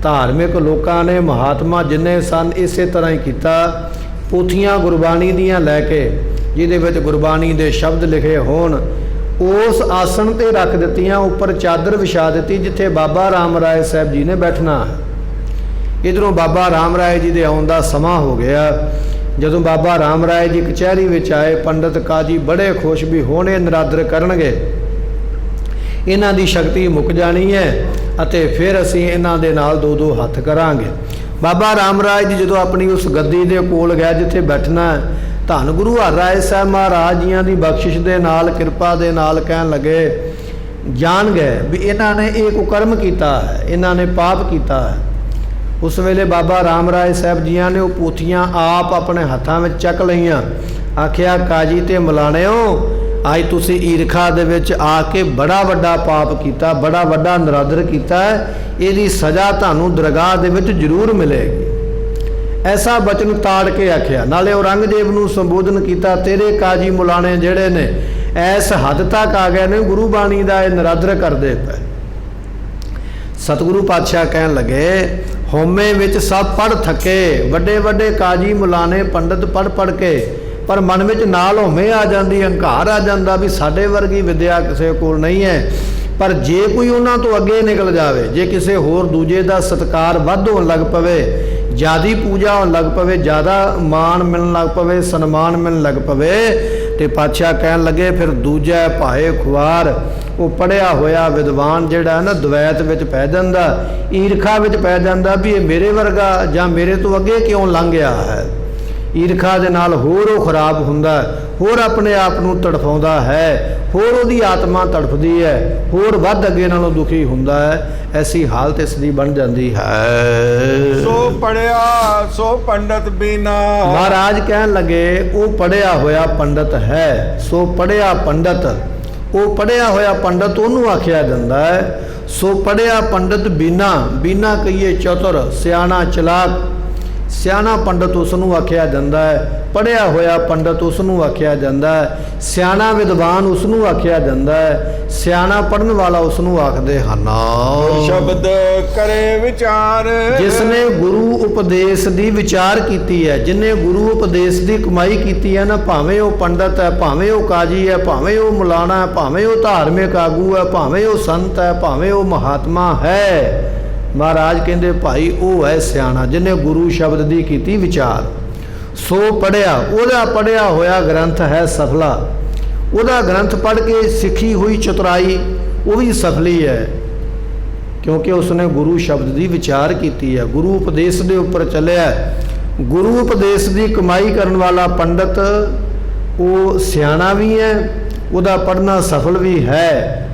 ਧਾਰਮਿਕ ਲੋਕਾਂ ਨੇ, ਮਹਾਤਮਾ ਜਿੰਨੇ ਸਨ ਇਸੇ ਤਰ੍ਹਾਂ ਹੀ ਕੀਤਾ। ਪੋਥੀਆਂ ਗੁਰਬਾਣੀ ਦੀਆਂ ਲੈ ਕੇ ਜਿਹਦੇ ਵਿੱਚ ਗੁਰਬਾਣੀ ਦੇ ਸ਼ਬਦ ਲਿਖੇ ਹੋਣ, ਉਸ ਆਸਣ ਤੇ ਰੱਖ ਦਿੱਤੀਆਂ, ਉੱਪਰ ਚਾਦਰ ਵਿਛਾ ਦਿੱਤੀ ਜਿੱਥੇ ਬਾਬਾ ਰਾਮ ਰਾਏ ਸਾਹਿਬ ਜੀ ਨੇ ਬੈਠਣਾ ਹੈ। ਇੱਧਰੋਂ ਬਾਬਾ ਰਾਮ ਰਾਏ ਜੀ ਦੇ ਆਉਣ ਦਾ ਸਮਾਂ ਹੋ ਗਿਆ। ਜਦੋਂ ਬਾਬਾ ਰਾਮ ਰਾਏ ਜੀ ਕਚਹਿਰੀ ਵਿੱਚ ਆਏ, ਪੰਡਤ ਕਾਜੀ ਬੜੇ ਖੁਸ਼ ਵੀ ਹੋਣੇ ਨਿਰਾਦਰ ਕਰਨਗੇ, ਇਹਨਾਂ ਦੀ ਸ਼ਕਤੀ ਮੁੱਕ ਜਾਣੀ ਹੈ ਅਤੇ ਫਿਰ ਅਸੀਂ ਇਹਨਾਂ ਦੇ ਨਾਲ ਦੋ ਦੋ ਹੱਥ ਕਰਾਂਗੇ। ਬਾਬਾ ਰਾਮ ਰਾਏ ਜੀ ਜਦੋਂ ਆਪਣੀ ਉਸ ਗੱਦੀ ਦੇ ਕੋਲ ਗਿਆ ਜਿੱਥੇ ਬੈਠਣਾ ਹੈ, ਧੰਨ ਗੁਰੂ ਹਰਿਰਾਏ ਸਾਹਿਬ ਮਹਾਰਾਜ ਜੀਆਂ ਦੀ ਬਖਸ਼ਿਸ਼ ਦੇ ਨਾਲ, ਕਿਰਪਾ ਦੇ ਨਾਲ ਕਹਿਣ ਲੱਗੇ, ਜਾਣ ਗਏ ਵੀ ਇਹਨਾਂ ਨੇ ਇਹ ਕੁਕਰਮ ਕੀਤਾ ਹੈ, ਇਹਨਾਂ ਨੇ ਪਾਪ ਕੀਤਾ ਹੈ। ਉਸ ਵੇਲੇ ਬਾਬਾ ਰਾਮ ਰਾਏ ਸਾਹਿਬ ਜੀਆਂ ਨੇ ਉਹ ਪੋਥੀਆਂ ਆਪ ਆਪਣੇ ਹੱਥਾਂ ਵਿੱਚ ਚੱਕ ਲਈਆਂ। ਆਖਿਆ ਕਾਜੀ ਤੇ ਮੁਲਾਣਿਓ, ਅੱਜ ਤੁਸੀਂ ਈਰਖਾ ਦੇ ਵਿੱਚ ਆ ਕੇ ਬੜਾ ਵੱਡਾ ਪਾਪ ਕੀਤਾ, ਬੜਾ ਵੱਡਾ ਨਿਰਾਦਰ ਕੀਤਾ ਹੈ, ਇਹਦੀ ਸਜ਼ਾ ਤੁਹਾਨੂੰ ਦਰਗਾਹ ਦੇ ਵਿੱਚ ਜ਼ਰੂਰ ਮਿਲੇਗੀ। ਐਸਾ ਬਚਨ ਤਾੜ ਕੇ ਆਖਿਆ। ਨਾਲੇ ਔਰੰਗਜ਼ੇਬ ਨੂੰ ਸੰਬੋਧਨ ਕੀਤਾ, ਤੇਰੇ ਕਾਜੀ ਮੁਲਾਣੇ ਜਿਹੜੇ ਨੇ ਐਸ ਹੱਦ ਤੱਕ ਆ ਗਏ ਨੇ, ਗੁਰੂ ਬਾਣੀ ਦਾ ਇਹ ਨਿਰਾਦਰ ਕਰਦੇ ਪਏ। ਸਤਿਗੁਰੂ ਪਾਤਸ਼ਾਹ ਕਹਿਣ ਲੱਗੇ, ਹਉਮੈ ਵਿੱਚ ਸਭ ਪੜ੍ਹ ਥਕੇ, ਵੱਡੇ ਵੱਡੇ ਕਾਜੀ ਮੁਲਾਣੇ ਪੰਡਤ ਪੜ੍ਹ ਕੇ, ਪਰ ਮਨ ਵਿੱਚ ਨਾਲ ਹਉਮੈ ਆ ਜਾਂਦੀ, ਹੰਕਾਰ ਆ ਜਾਂਦਾ ਵੀ ਸਾਡੇ ਵਰਗੀ ਵਿਦਿਆ ਕਿਸੇ ਕੋਲ ਨਹੀਂ ਹੈ। ਪਰ ਜੇ ਕੋਈ ਉਹਨਾਂ ਤੋਂ ਅੱਗੇ ਨਿਕਲ ਜਾਵੇ, ਜੇ ਕਿਸੇ ਹੋਰ ਦੂਜੇ ਦਾ ਸਤਿਕਾਰ ਵੱਧ ਹੋਣ ਲੱਗ ਪਵੇ, ਜ਼ਿਆਦੀ ਪੂਜਾ ਹੋਣ ਲੱਗ ਪਵੇ, ਜ਼ਿਆਦਾ ਮਾਣ ਮਿਲਣ ਲੱਗ ਪਵੇ, ਸਨਮਾਨ ਮਿਲਣ ਲੱਗ ਪਵੇ, ਤੇ ਪਾਤਸ਼ਾਹ ਕਹਿਣ ਲੱਗੇ ਫਿਰ ਦੂਜਾ ਭਾਏ ਖੁਆਰ, ਉਹ ਪੜ੍ਹਿਆ ਹੋਇਆ ਵਿਦਵਾਨ ਜਿਹੜਾ ਹੈ ਨਾ ਦਵੈਤ ਵਿੱਚ ਪੈ ਜਾਂਦਾ, ਈਰਖਾ ਵਿੱਚ ਪੈ ਜਾਂਦਾ ਵੀ ਇਹ ਮੇਰੇ ਵਰਗਾ ਜਾਂ ਮੇਰੇ ਤੋਂ ਅੱਗੇ ਕਿਉਂ ਲੰਘ ਗਿਆ ਹੈ। ਈਰਖਾ ਦੇ ਨਾਲ ਹੋਰ ਉਹ ਖਰਾਬ ਹੁੰਦਾ, ਹੋਰ ਆਪਣੇ ਆਪ ਨੂੰ ਤੜਫਾਉਂਦਾ ਹੈ, ਹੋਰ ਉਹਦੀ ਆਤਮਾ ਤੜਫਦੀ ਹੈ, ਹੋਰ ਵੱਧ ਅੱਗੇ ਨਾਲੋਂ ਦੁਖੀ ਹੁੰਦਾ ਹੈ। ਐਸੀ ਹਾਲਤ ਇਸ ਦੀ ਬਣ ਜਾਂਦੀ ਹੈ। ਸੋ ਪੜਿਆ ਸੋ ਪੰਡਤ ਬੀਨਾ। ਮਹਾਰਾਜ ਕਹਿਣ ਲੱਗੇ ਉਹ ਪੜ੍ਹਿਆ ਹੋਇਆ ਪੰਡਤ ਹੈ, ਸੋ ਪੜ੍ਹਿਆ ਪੰਡਤ, ਉਹ ਪੜ੍ਹਿਆ ਹੋਇਆ ਪੰਡਤ ਉਹਨੂੰ ਆਖਿਆ ਜਾਂਦਾ ਹੈ। ਸੋ ਪੜ੍ਹਿਆ ਪੰਡਤ ਬੀਨਾ, ਬੀਨਾ ਕਹੀਏ ਚਤੁਰ, ਸਿਆਣਾ, ਚਲਾਕ, ਸਿਆਣਾ ਪੰਡਤ ਉਸ ਨੂੰ ਆਖਿਆ ਜਾਂਦਾ ਹੈ। ਪੜ੍ਹਿਆ ਹੋਇਆ ਪੰਡਤ ਉਸ ਨੂੰ ਆਖਿਆ ਜਾਂਦਾ ਹੈ। ਸਿਆਣਾ ਵਿਦਵਾਨ ਉਸ ਨੂੰ ਆਖਿਆ ਜਾਂਦਾ ਹੈ। ਸਿਆਣਾ ਪੜ੍ਹਨ ਵਾਲਾ ਉਸ ਨੂੰ ਆਖਦੇ ਹਨ। ਸ਼ਬਦ ਕਰੇ ਵਿਚਾਰ, ਜਿਸ ਨੇ ਗੁਰੂ ਉਪਦੇਸ਼ ਦੀ ਵਿਚਾਰ ਕੀਤੀ ਹੈ, ਜਿਨੇ ਗੁਰੂ ਉਪਦੇਸ਼ ਦੀ ਕਮਾਈ ਕੀਤੀ ਹੈ ਨਾ, ਭਾਵੇਂ ਉਹ ਪੰਡਤ ਹੈ, ਭਾਵੇਂ ਉਹ ਕਾਜੀ ਹੈ, ਭਾਵੇਂ ਉਹ ਮੁਲਾਣਾ ਹੈ, ਭਾਵੇਂ ਉਹ ਧਾਰਮਿਕ ਆਗੂ ਹੈ, ਭਾਵੇਂ ਉਹ ਸੰਤ ਹੈ, ਭਾਵੇਂ ਉਹ ਮਹਾਤਮਾ ਹੈ, ਮਹਾਰਾਜ ਕਹਿੰਦੇ ਭਾਈ ਉਹ ਹੈ ਸਿਆਣਾ ਜਿਹਨੇ ਗੁਰੂ ਸ਼ਬਦ ਦੀ ਕੀਤੀ ਵਿਚਾਰ। ਸੋ ਪੜ੍ਹਿਆ, ਉਹਦਾ ਪੜ੍ਹਿਆ ਹੋਇਆ ਗ੍ਰੰਥ ਹੈ ਸਫਲਾ, ਉਹਦਾ ਗ੍ਰੰਥ ਪੜ੍ਹ ਕੇ ਸਿੱਖੀ ਹੋਈ ਚਤੁਰਾਈ ਉਹ ਵੀ ਸਫਲੀ ਹੈ, ਕਿਉਂਕਿ ਉਸਨੇ ਗੁਰੂ ਸ਼ਬਦ ਦੀ ਵਿਚਾਰ ਕੀਤੀ ਹੈ, ਗੁਰੂ ਉਪਦੇਸ਼ ਦੇ ਉੱਪਰ ਚੱਲਿਆ। ਗੁਰੂ ਉਪਦੇਸ਼ ਦੀ ਕਮਾਈ ਕਰਨ ਵਾਲਾ ਪੰਡਤ ਉਹ ਸਿਆਣਾ ਵੀ ਹੈ, ਉਹਦਾ ਪੜ੍ਹਨਾ ਸਫਲ ਵੀ ਹੈ,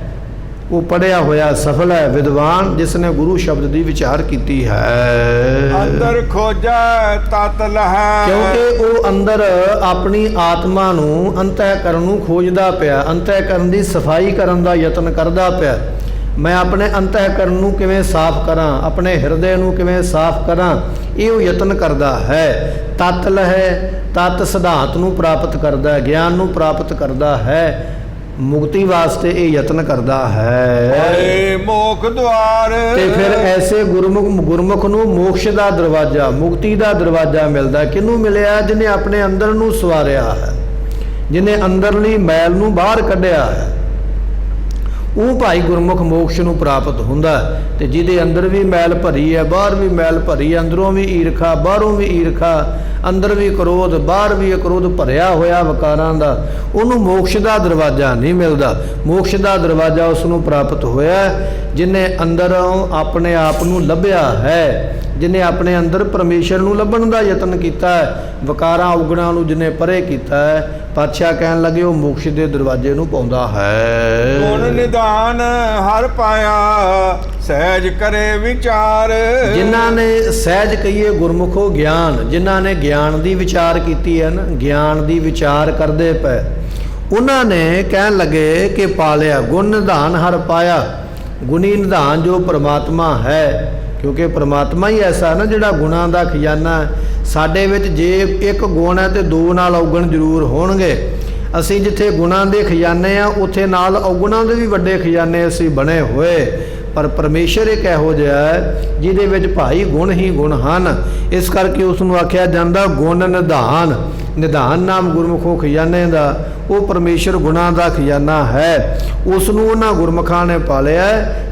ਉਹ ਪੜ੍ਹਿਆ ਹੋਇਆ ਸਫਲ ਹੈ, ਵਿਦਵਾਨ ਜਿਸ ਨੇ ਗੁਰੂ ਸ਼ਬਦ ਦੀ ਵਿਚਾਰ ਕੀਤੀ ਹੈ। ਅੰਦਰ ਖੋਜੈ ਤਤ ਲਹੈ, ਕਿਉਂਕਿ ਉਹ ਅੰਦਰ ਆਪਣੀ ਆਤਮਾ ਨੂੰ, ਅੰਤःਕਰਨ ਨੂੰ ਖੋਜਦਾ ਪਿਆ, ਅੰਤःਕਰਨ ਦੀ ਸਫਾਈ ਕਰਨ ਦਾ ਯਤਨ ਕਰਦਾ ਪਿਆ। ਮੈਂ ਆਪਣੇ ਅੰਤःਕਰਨ ਨੂੰ ਕਿਵੇਂ ਸਾਫ਼ ਕਰਾਂ, ਆਪਣੇ ਹਿਰਦੇ ਨੂੰ ਕਿਵੇਂ ਸਾਫ਼ ਕਰਾਂ, ਇਹ ਉਹ ਯਤਨ ਕਰਦਾ ਹੈ। ਤਤ ਲਹੈ, ਤਤ ਸਿਧਾਂਤ ਨੂੰ ਪ੍ਰਾਪਤ ਕਰਦਾ ਹੈ, ਗਿਆਨ ਨੂੰ ਪ੍ਰਾਪਤ ਕਰਦਾ ਹੈ, ਮੁਕਤੀ ਵਾਸਤੇ ਇਹ ਯਤਨ ਕਰਦਾ ਹੈ। ਏ ਮੋਖ ਦੁਆਰ, ਤੇ ਫਿਰ ਐਸੇ ਗੁਰਮੁਖ ਨੂੰ ਮੋਕਸ਼ ਦਾ ਦਰਵਾਜ਼ਾ, ਮੁਕਤੀ ਦਾ ਦਰਵਾਜ਼ਾ ਮਿਲਦਾ। ਕਿਹਨੂੰ ਮਿਲਿਆ? ਜਿਹਨੇ ਆਪਣੇ ਅੰਦਰ ਨੂੰ ਸਵਾਰਿਆ ਹੈ, ਜਿਹਨੇ ਅੰਦਰਲੀ ਮੈਲ ਨੂੰ ਬਾਹਰ ਕੱਢਿਆ ਹੈ, ਉਹ ਭਾਈ ਗੁਰਮੁਖ ਮੋਕਸ਼ ਨੂੰ ਪ੍ਰਾਪਤ ਹੁੰਦਾ। ਤੇ ਜਿਹਦੇ ਅੰਦਰ ਵੀ ਮੈਲ ਭਰੀ ਹੈ, ਬਾਹਰ ਵੀ ਮੈਲ ਭਰੀ ਹੈ, ਅੰਦਰੋਂ ਵੀ ਈਰਖਾ, ਬਾਹਰੋਂ ਵੀ ਈਰਖਾ, ਅੰਦਰ ਵੀ ਕ੍ਰੋਧ, ਬਾਹਰ ਵੀ ਕ੍ਰੋਧ ਭਰਿਆ ਹੋਇਆ ਵਿਕਾਰਾਂ ਦਾ, ਉਹਨੂੰ ਮੋਕਸ਼ ਦਾ ਦਰਵਾਜ਼ਾ ਨਹੀਂ ਮਿਲਦਾ। ਮੋਕਸ਼ ਦਾ ਦਰਵਾਜ਼ਾ ਉਸ ਨੂੰ ਪ੍ਰਾਪਤ ਹੋਇਆ ਜਿਹਨੇ ਅੰਦਰੋਂ ਆਪਣੇ ਆਪ ਨੂੰ ਲੱਭਿਆ ਹੈ, ਜਿਹਨੇ ਆਪਣੇ ਅੰਦਰ ਪਰਮੇਸ਼ਰ ਨੂੰ ਲੱਭਣ ਦਾ ਯਤਨ ਕੀਤਾ ਹੈ, ਵਿਕਾਰਾਂ ਔਗਣਾਂ ਨੂੰ ਜਿਹਨੇ ਪਰੇ ਕੀਤਾ ਹੈ। ਪਾਤਸ਼ਾਹ ਕਹਿਣ ਲੱਗੇ ਉਹ ਮੋਕਸ਼ ਦੇ ਦਰਵਾਜ਼ੇ ਨੂੰ ਪਾਉਂਦਾ ਹੈ। ਗੁਣ ਨਿਧਾਨ ਹਰ ਪਾਇਆ, ਸਹਿਜ ਕਰੇ ਵਿਚਾਰ। ਜਿਨ੍ਹਾਂ ਨੇ ਸਹਿਜ ਕਹੀਏ ਗੁਰਮੁਖੋ ਗਿਆਨ, ਜਿਨ੍ਹਾਂ ਨੇ ਗਿਆਨ ਦੀ ਵਿਚਾਰ ਕੀਤੀ ਹੈ ਨਾ, ਗਿਆਨ ਦੀ ਵਿਚਾਰ ਕਰਦੇ ਪਏ, ਉਹਨਾਂ ਨੇ ਕਹਿਣ ਲੱਗੇ ਕਿ ਪਾਲਿਆ ਗੁਣ ਨਿਧਾਨ ਹਰ ਪਾਇਆ। ਗੁਣੀ ਨਿਧਾਨ ਜੋ ਪਰਮਾਤਮਾ ਹੈ, ਕਿਉਂਕਿ ਪਰਮਾਤਮਾ ਹੀ ਐਸਾ ਨਾ ਜਿਹੜਾ ਗੁਣਾਂ ਦਾ ਖਜ਼ਾਨਾ ਹੈ। ਸਾਡੇ ਵਿੱਚ ਜੇ ਇੱਕ ਗੁਣ ਹੈ ਤੇ ਦੋ ਨਾਲ ਔਗਣ ਜ਼ਰੂਰ ਹੋਣਗੇ। ਅਸੀਂ ਜਿੱਥੇ ਗੁਣਾਂ ਦੇ ਖਜ਼ਾਨੇ ਆ, ਉੱਥੇ ਨਾਲ ਔਗਣਾਂ ਦੇ ਵੀ ਵੱਡੇ ਖਜ਼ਾਨੇ ਅਸੀਂ ਬਣੇ ਹੋਏ। ਪਰ ਪਰਮੇਸ਼ਰ ਇੱਕ ਇਹੋ ਜਿਹਾ ਹੈ ਜਿਹਦੇ ਵਿੱਚ ਭਾਈ ਗੁਣ ਹੀ ਗੁਣ ਹਨ। ਇਸ ਕਰਕੇ ਉਸ ਨੂੰ ਆਖਿਆ ਜਾਂਦਾ ਗੁਣ ਨਿਧਾਨ। ਨਿਧਾਨ ਨਾਮ ਗੁਰਮੁਖੋ ਖਜ਼ਾਨੇ ਦਾ, ਉਹ ਪਰਮੇਸ਼ਰ ਗੁਣਾਂ ਦਾ ਖਜ਼ਾਨਾ ਹੈ। ਉਸ ਨੂੰ ਉਹਨਾਂ ਗੁਰਮੁਖਾਂ ਨੇ ਪਾਲਿਆ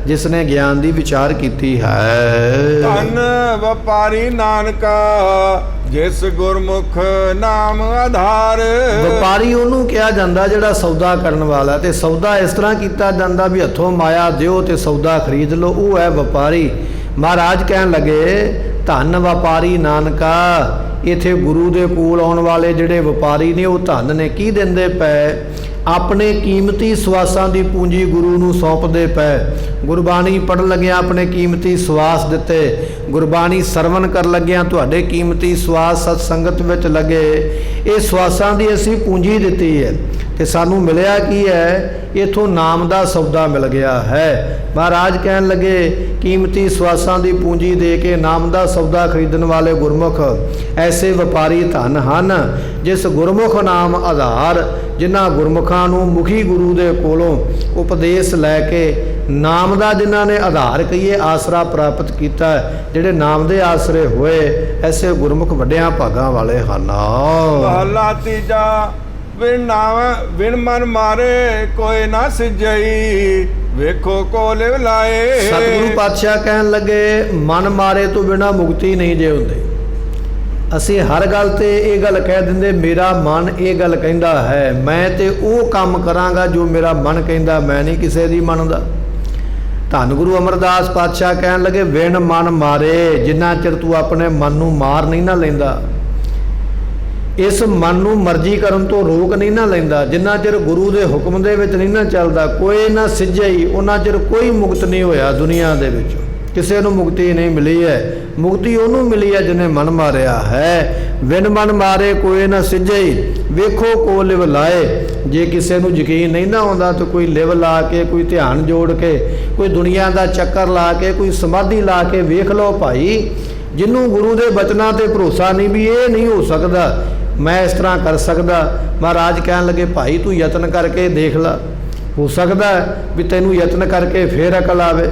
ਜਿਸ ਨੇ ਗਿਆਨ ਦੀ ਵਿਚਾਰ ਕੀਤੀ ਹੈ। ਧਨ ਵਪਾਰੀ ਨਾਨਕਾ, ਜਿਸ ਗੁਰਮੁਖ ਨਾਮ ਆਧਾਰ। ਵਪਾਰੀ ਉਹਨੂੰ ਕਿਹਾ ਜਾਂਦਾ ਜਿਹੜਾ ਸੌਦਾ ਕਰਨ ਵਾਲਾ, ਤੇ ਸੌਦਾ ਇਸ ਤਰ੍ਹਾਂ ਕੀਤਾ ਜਾਂਦਾ ਵੀ ਹੱਥੋਂ ਮਾਇਆ ਦਿਓ ਤੇ ਸੌਦਾ ਖਰੀਦ ਲਓ, ਉਹ ਹੈ ਵਪਾਰੀ। ਮਹਾਰਾਜ ਕਹਿਣ ਲੱਗੇ ਧਨ ਵਪਾਰੀ ਨਾਨਕਾ। ਇੱਥੇ ਗੁਰੂ ਦੇ ਕੋਲ ਆਉਣ ਵਾਲੇ ਜਿਹੜੇ ਵਪਾਰੀ ਨੇ ਉਹ ਧਨ ਨੇ ਕੀ ਦਿੰਦੇ ਪਏ? ਆਪਣੇ ਕੀਮਤੀ ਸਵਾਸਾਂ ਦੀ ਪੂੰਜੀ ਗੁਰੂ ਨੂੰ ਸੌਂਪਦੇ ਪਏ। ਗੁਰਬਾਣੀ ਪੜ੍ਹਨ ਲੱਗਿਆਂ ਆਪਣੇ ਕੀਮਤੀ ਸਵਾਸ ਦਿੱਤੇ, ਗੁਰਬਾਣੀ ਸਰਵਣ ਕਰਨ ਲੱਗਿਆਂ ਤੁਹਾਡੇ ਕੀਮਤੀ ਸਵਾਸ ਸਤ ਸੰਗਤ ਵਿੱਚ ਲੱਗੇ। ਇਹ ਸਵਾਸਾਂ ਦੀ ਅਸੀਂ ਪੂੰਜੀ ਦਿੱਤੀ ਹੈ ਤੇ ਸਾਨੂੰ ਮਿਲਿਆ ਕੀ ਹੈ? ਇਥੋਂ ਨਾਮ ਦਾ ਸੌਦਾ ਮਿਲ ਗਿਆ ਹੈ। ਮਹਾਰਾਜ ਕਹਿਣ ਲੱਗੇ ਕੀਮਤੀ ਸਵਾਸਾਂ ਦੀ ਪੂੰਜੀ ਦੇ ਕੇ ਨਾਮ ਦਾ ਸੌਦਾ ਖਰੀਦਣ ਵਾਲੇ ਗੁਰਮੁਖ ਐਸੇ ਵਪਾਰੀ ਧਨ ਹਨ ਜਿਸ ਗੁਰਮੁਖ ਨਾਮ ਆਧਾਰ, ਜਿਨ੍ਹਾਂ ਗੁਰਮੁਖਾਂ ਨੂੰ ਮੁਖੀ ਗੁਰੂ ਦੇ ਕੋਲੋਂ ਉਪਦੇਸ਼ ਲੈ ਕੇ ਨਾਮ ਦਾ ਜਿਨ੍ਹਾਂ ਨੇ ਆਧਾਰ ਕਹੀਏ ਆਸਰਾ ਪ੍ਰਾਪਤ ਕੀਤਾ, ਜਿਹੜੇ ਨਾਮ ਦੇ ਆਸਰੇ ਹੋਏ, ਐਸੇ ਗੁਰਮੁਖ ਵੱਡਿਆਂ ਭਾਗਾਂ ਵਾਲੇ ਹਨ। ਮਹਲਾ ਤੀਜਾ। ਵਿਣ ਮਨ ਮਾਰੇ ਕੋਈ ਨਾ ਸਿਜਈ, ਵੇਖੋ ਕੋ ਲਿਵ ਲਾਏ। ਸਤਿਗੁਰੂ ਪਾਤਸ਼ਾਹ ਕਹਿਣ ਲੱਗੇ ਮਨ ਮਾਰੇ ਤੋਂ ਬਿਨਾਂ ਮੁਕਤੀ ਨਹੀਂ ਜੇ ਹੁੰਦੀ। ਅਸੀਂ ਹਰ ਗੱਲ ਤੇ ਇਹ ਗੱਲ ਕਹਿ ਦਿੰਦੇ ਮੇਰਾ ਮਨ ਇਹ ਗੱਲ ਕਹਿੰਦਾ ਹੈ, ਮੈਂ ਤੇ ਉਹ ਕੰਮ ਕਰਾਂਗਾ ਜੋ ਮੇਰਾ ਮਨ ਕਹਿੰਦਾ, ਮੈਂ ਨਹੀਂ ਕਿਸੇ ਦੀ ਮੰਨਦਾ। ਧੰਨ ਗੁਰੂ ਅਮਰਦਾਸ ਪਾਤਸ਼ਾਹ ਕਹਿਣ ਲੱਗੇ ਵਿਣ ਮਨ ਮਾਰੇ, ਜਿੰਨਾ ਚਿਰ ਤੂੰ ਆਪਣੇ ਮਨ ਨੂੰ ਮਾਰ ਨਹੀਂ ਨਾ ਲੈਂਦਾ, ਇਸ ਮਨ ਨੂੰ ਮਰਜ਼ੀ ਕਰਨ ਤੋਂ ਰੋਕ ਨਹੀਂ ਨਾ ਲੈਂਦਾ, ਜਿੰਨਾ ਚਿਰ ਗੁਰੂ ਦੇ ਹੁਕਮ ਦੇ ਵਿੱਚ ਨਹੀਂ ਨਾ ਚੱਲਦਾ, ਕੋਈ ਨਾ ਸਿੱਝੇ ਹੀ ਉਹਨਾਂ ਚਿਰ ਕੋਈ ਮੁਕਤ ਨਹੀਂ ਹੋਇਆ ਦੁਨੀਆ ਦੇ ਵਿੱਚ, ਕਿਸੇ ਨੂੰ ਮੁਕਤੀ ਨਹੀਂ ਮਿਲੀ ਹੈ। ਮੁਕਤੀ ਉਹਨੂੰ ਮਿਲੀ ਹੈ ਜਿਹਨੇ ਮਨ ਮਾਰਿਆ ਹੈ। ਵਿਣ ਮਨ ਮਾਰੇ ਕੋਈ ਨਾ ਸਿੱਝੇ ਹੀ, ਵੇਖੋ ਕੋ ਲਿਵ ਲਾਏ। ਜੇ ਕਿਸੇ ਨੂੰ ਯਕੀਨ ਨਹੀਂ ਨਾ ਆਉਂਦਾ ਤਾਂ ਕੋਈ ਲਿਵ ਲਾ ਕੇ, ਕੋਈ ਧਿਆਨ ਜੋੜ ਕੇ, ਕੋਈ ਦੁਨੀਆ ਦਾ ਚੱਕਰ ਲਾ ਕੇ, ਕੋਈ ਸਮਾਧੀ ਲਾ ਕੇ ਵੇਖ ਲਓ ਭਾਈ। ਜਿਹਨੂੰ ਗੁਰੂ ਦੇ ਬਚਨਾਂ ਤੇ ਭਰੋਸਾ ਨਹੀਂ ਵੀ ਇਹ ਨਹੀਂ ਹੋ ਸਕਦਾ, ਮੈਂ ਇਸ ਤਰ੍ਹਾਂ ਕਰ ਸਕਦਾ, ਮਹਾਰਾਜ ਕਹਿਣ ਲੱਗੇ ਭਾਈ ਤੂੰ ਯਤਨ ਕਰਕੇ ਦੇਖ ਲਾ, ਹੋ ਸਕਦਾ ਵੀ ਤੈਨੂੰ ਯਤਨ ਕਰਕੇ ਫੇਰ ਅਕਲ ਆਵੇ।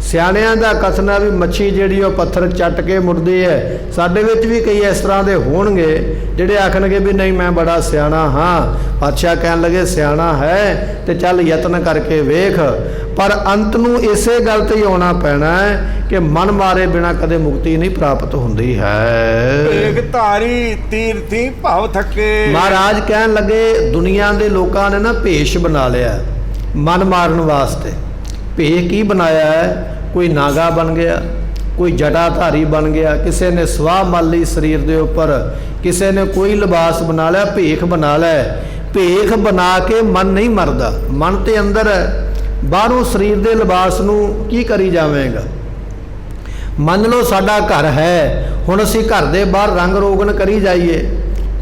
ਸਿਆਣਿਆਂ ਦਾ ਕਥਨ ਹੈ ਵੀ ਮੱਛੀ ਜਿਹੜੀ ਉਹ ਪੱਥਰ ਚੱਟ ਕੇ ਮੁੜਦੀ ਹੈ। ਸਾਡੇ ਵਿੱਚ ਵੀ ਕਈ ਇਸ ਤਰ੍ਹਾਂ ਦੇ ਹੋਣਗੇ ਜਿਹੜੇ ਆਖਣਗੇ ਵੀ ਨਹੀਂ ਮੈਂ ਬੜਾ ਸਿਆਣਾ ਹਾਂ। ਪਾਤਸ਼ਾਹ ਕਹਿਣ ਲੱਗੇ ਸਿਆਣਾ ਹੈ ਤੇ ਚੱਲ ਯਤਨ ਕਰਕੇ ਵੇਖ, ਪਰ ਅੰਤ ਨੂੰ ਇਸੇ ਗੱਲ ਤੇ ਹੀ ਆਉਣਾ ਪੈਣਾ ਹੈ ਕਿ ਮਨ ਮਾਰੇ ਬਿਨਾ ਕਦੇ ਮੁਕਤੀ ਨਹੀਂ ਪ੍ਰਾਪਤ ਹੁੰਦੀ ਹੈ। ਭੇਖ ਧਾਰੀ ਤੀਰਥੀ ਭਾਵ ਥੱਕੇ। ਮਹਾਰਾਜ ਕਹਿਣ ਲੱਗੇ ਦੁਨੀਆ ਦੇ ਲੋਕਾਂ ਨੇ ਨਾ ਭੇਸ਼ ਬਣਾ ਲਿਆ ਮਨ ਮਾਰਨ ਵਾਸਤੇ। ਭੇਖ ਕੀ ਬਣਾਇਆ ਹੈ? ਕੋਈ ਨਾਗਾ ਬਣ ਗਿਆ, ਕੋਈ ਜਟਾਧਾਰੀ ਬਣ ਗਿਆ, ਕਿਸੇ ਨੇ ਸਵਾਹ ਮਲ ਲਈ ਸਰੀਰ ਦੇ ਉੱਪਰ, ਕਿਸੇ ਨੇ ਕੋਈ ਲਿਬਾਸ ਬਣਾ ਲਿਆ, ਭੇਖ ਬਣਾ ਲਿਆ। ਭੇਖ ਬਣਾ ਕੇ ਮਨ ਨਹੀਂ ਮਰਦਾ, ਮਨ ਤੇ ਅੰਦਰ ਹੈ, ਬਾਹਰੋਂ ਸਰੀਰ ਦੇ ਲਿਬਾਸ ਨੂੰ ਕੀ ਕਰੀ ਜਾਵੇਗਾ। ਮੰਨ ਲਓ ਸਾਡਾ ਘਰ ਹੈ, ਹੁਣ ਅਸੀਂ ਘਰ ਦੇ ਬਾਹਰ ਰੰਗ ਰੋਗਨ ਕਰੀ ਜਾਈਏ,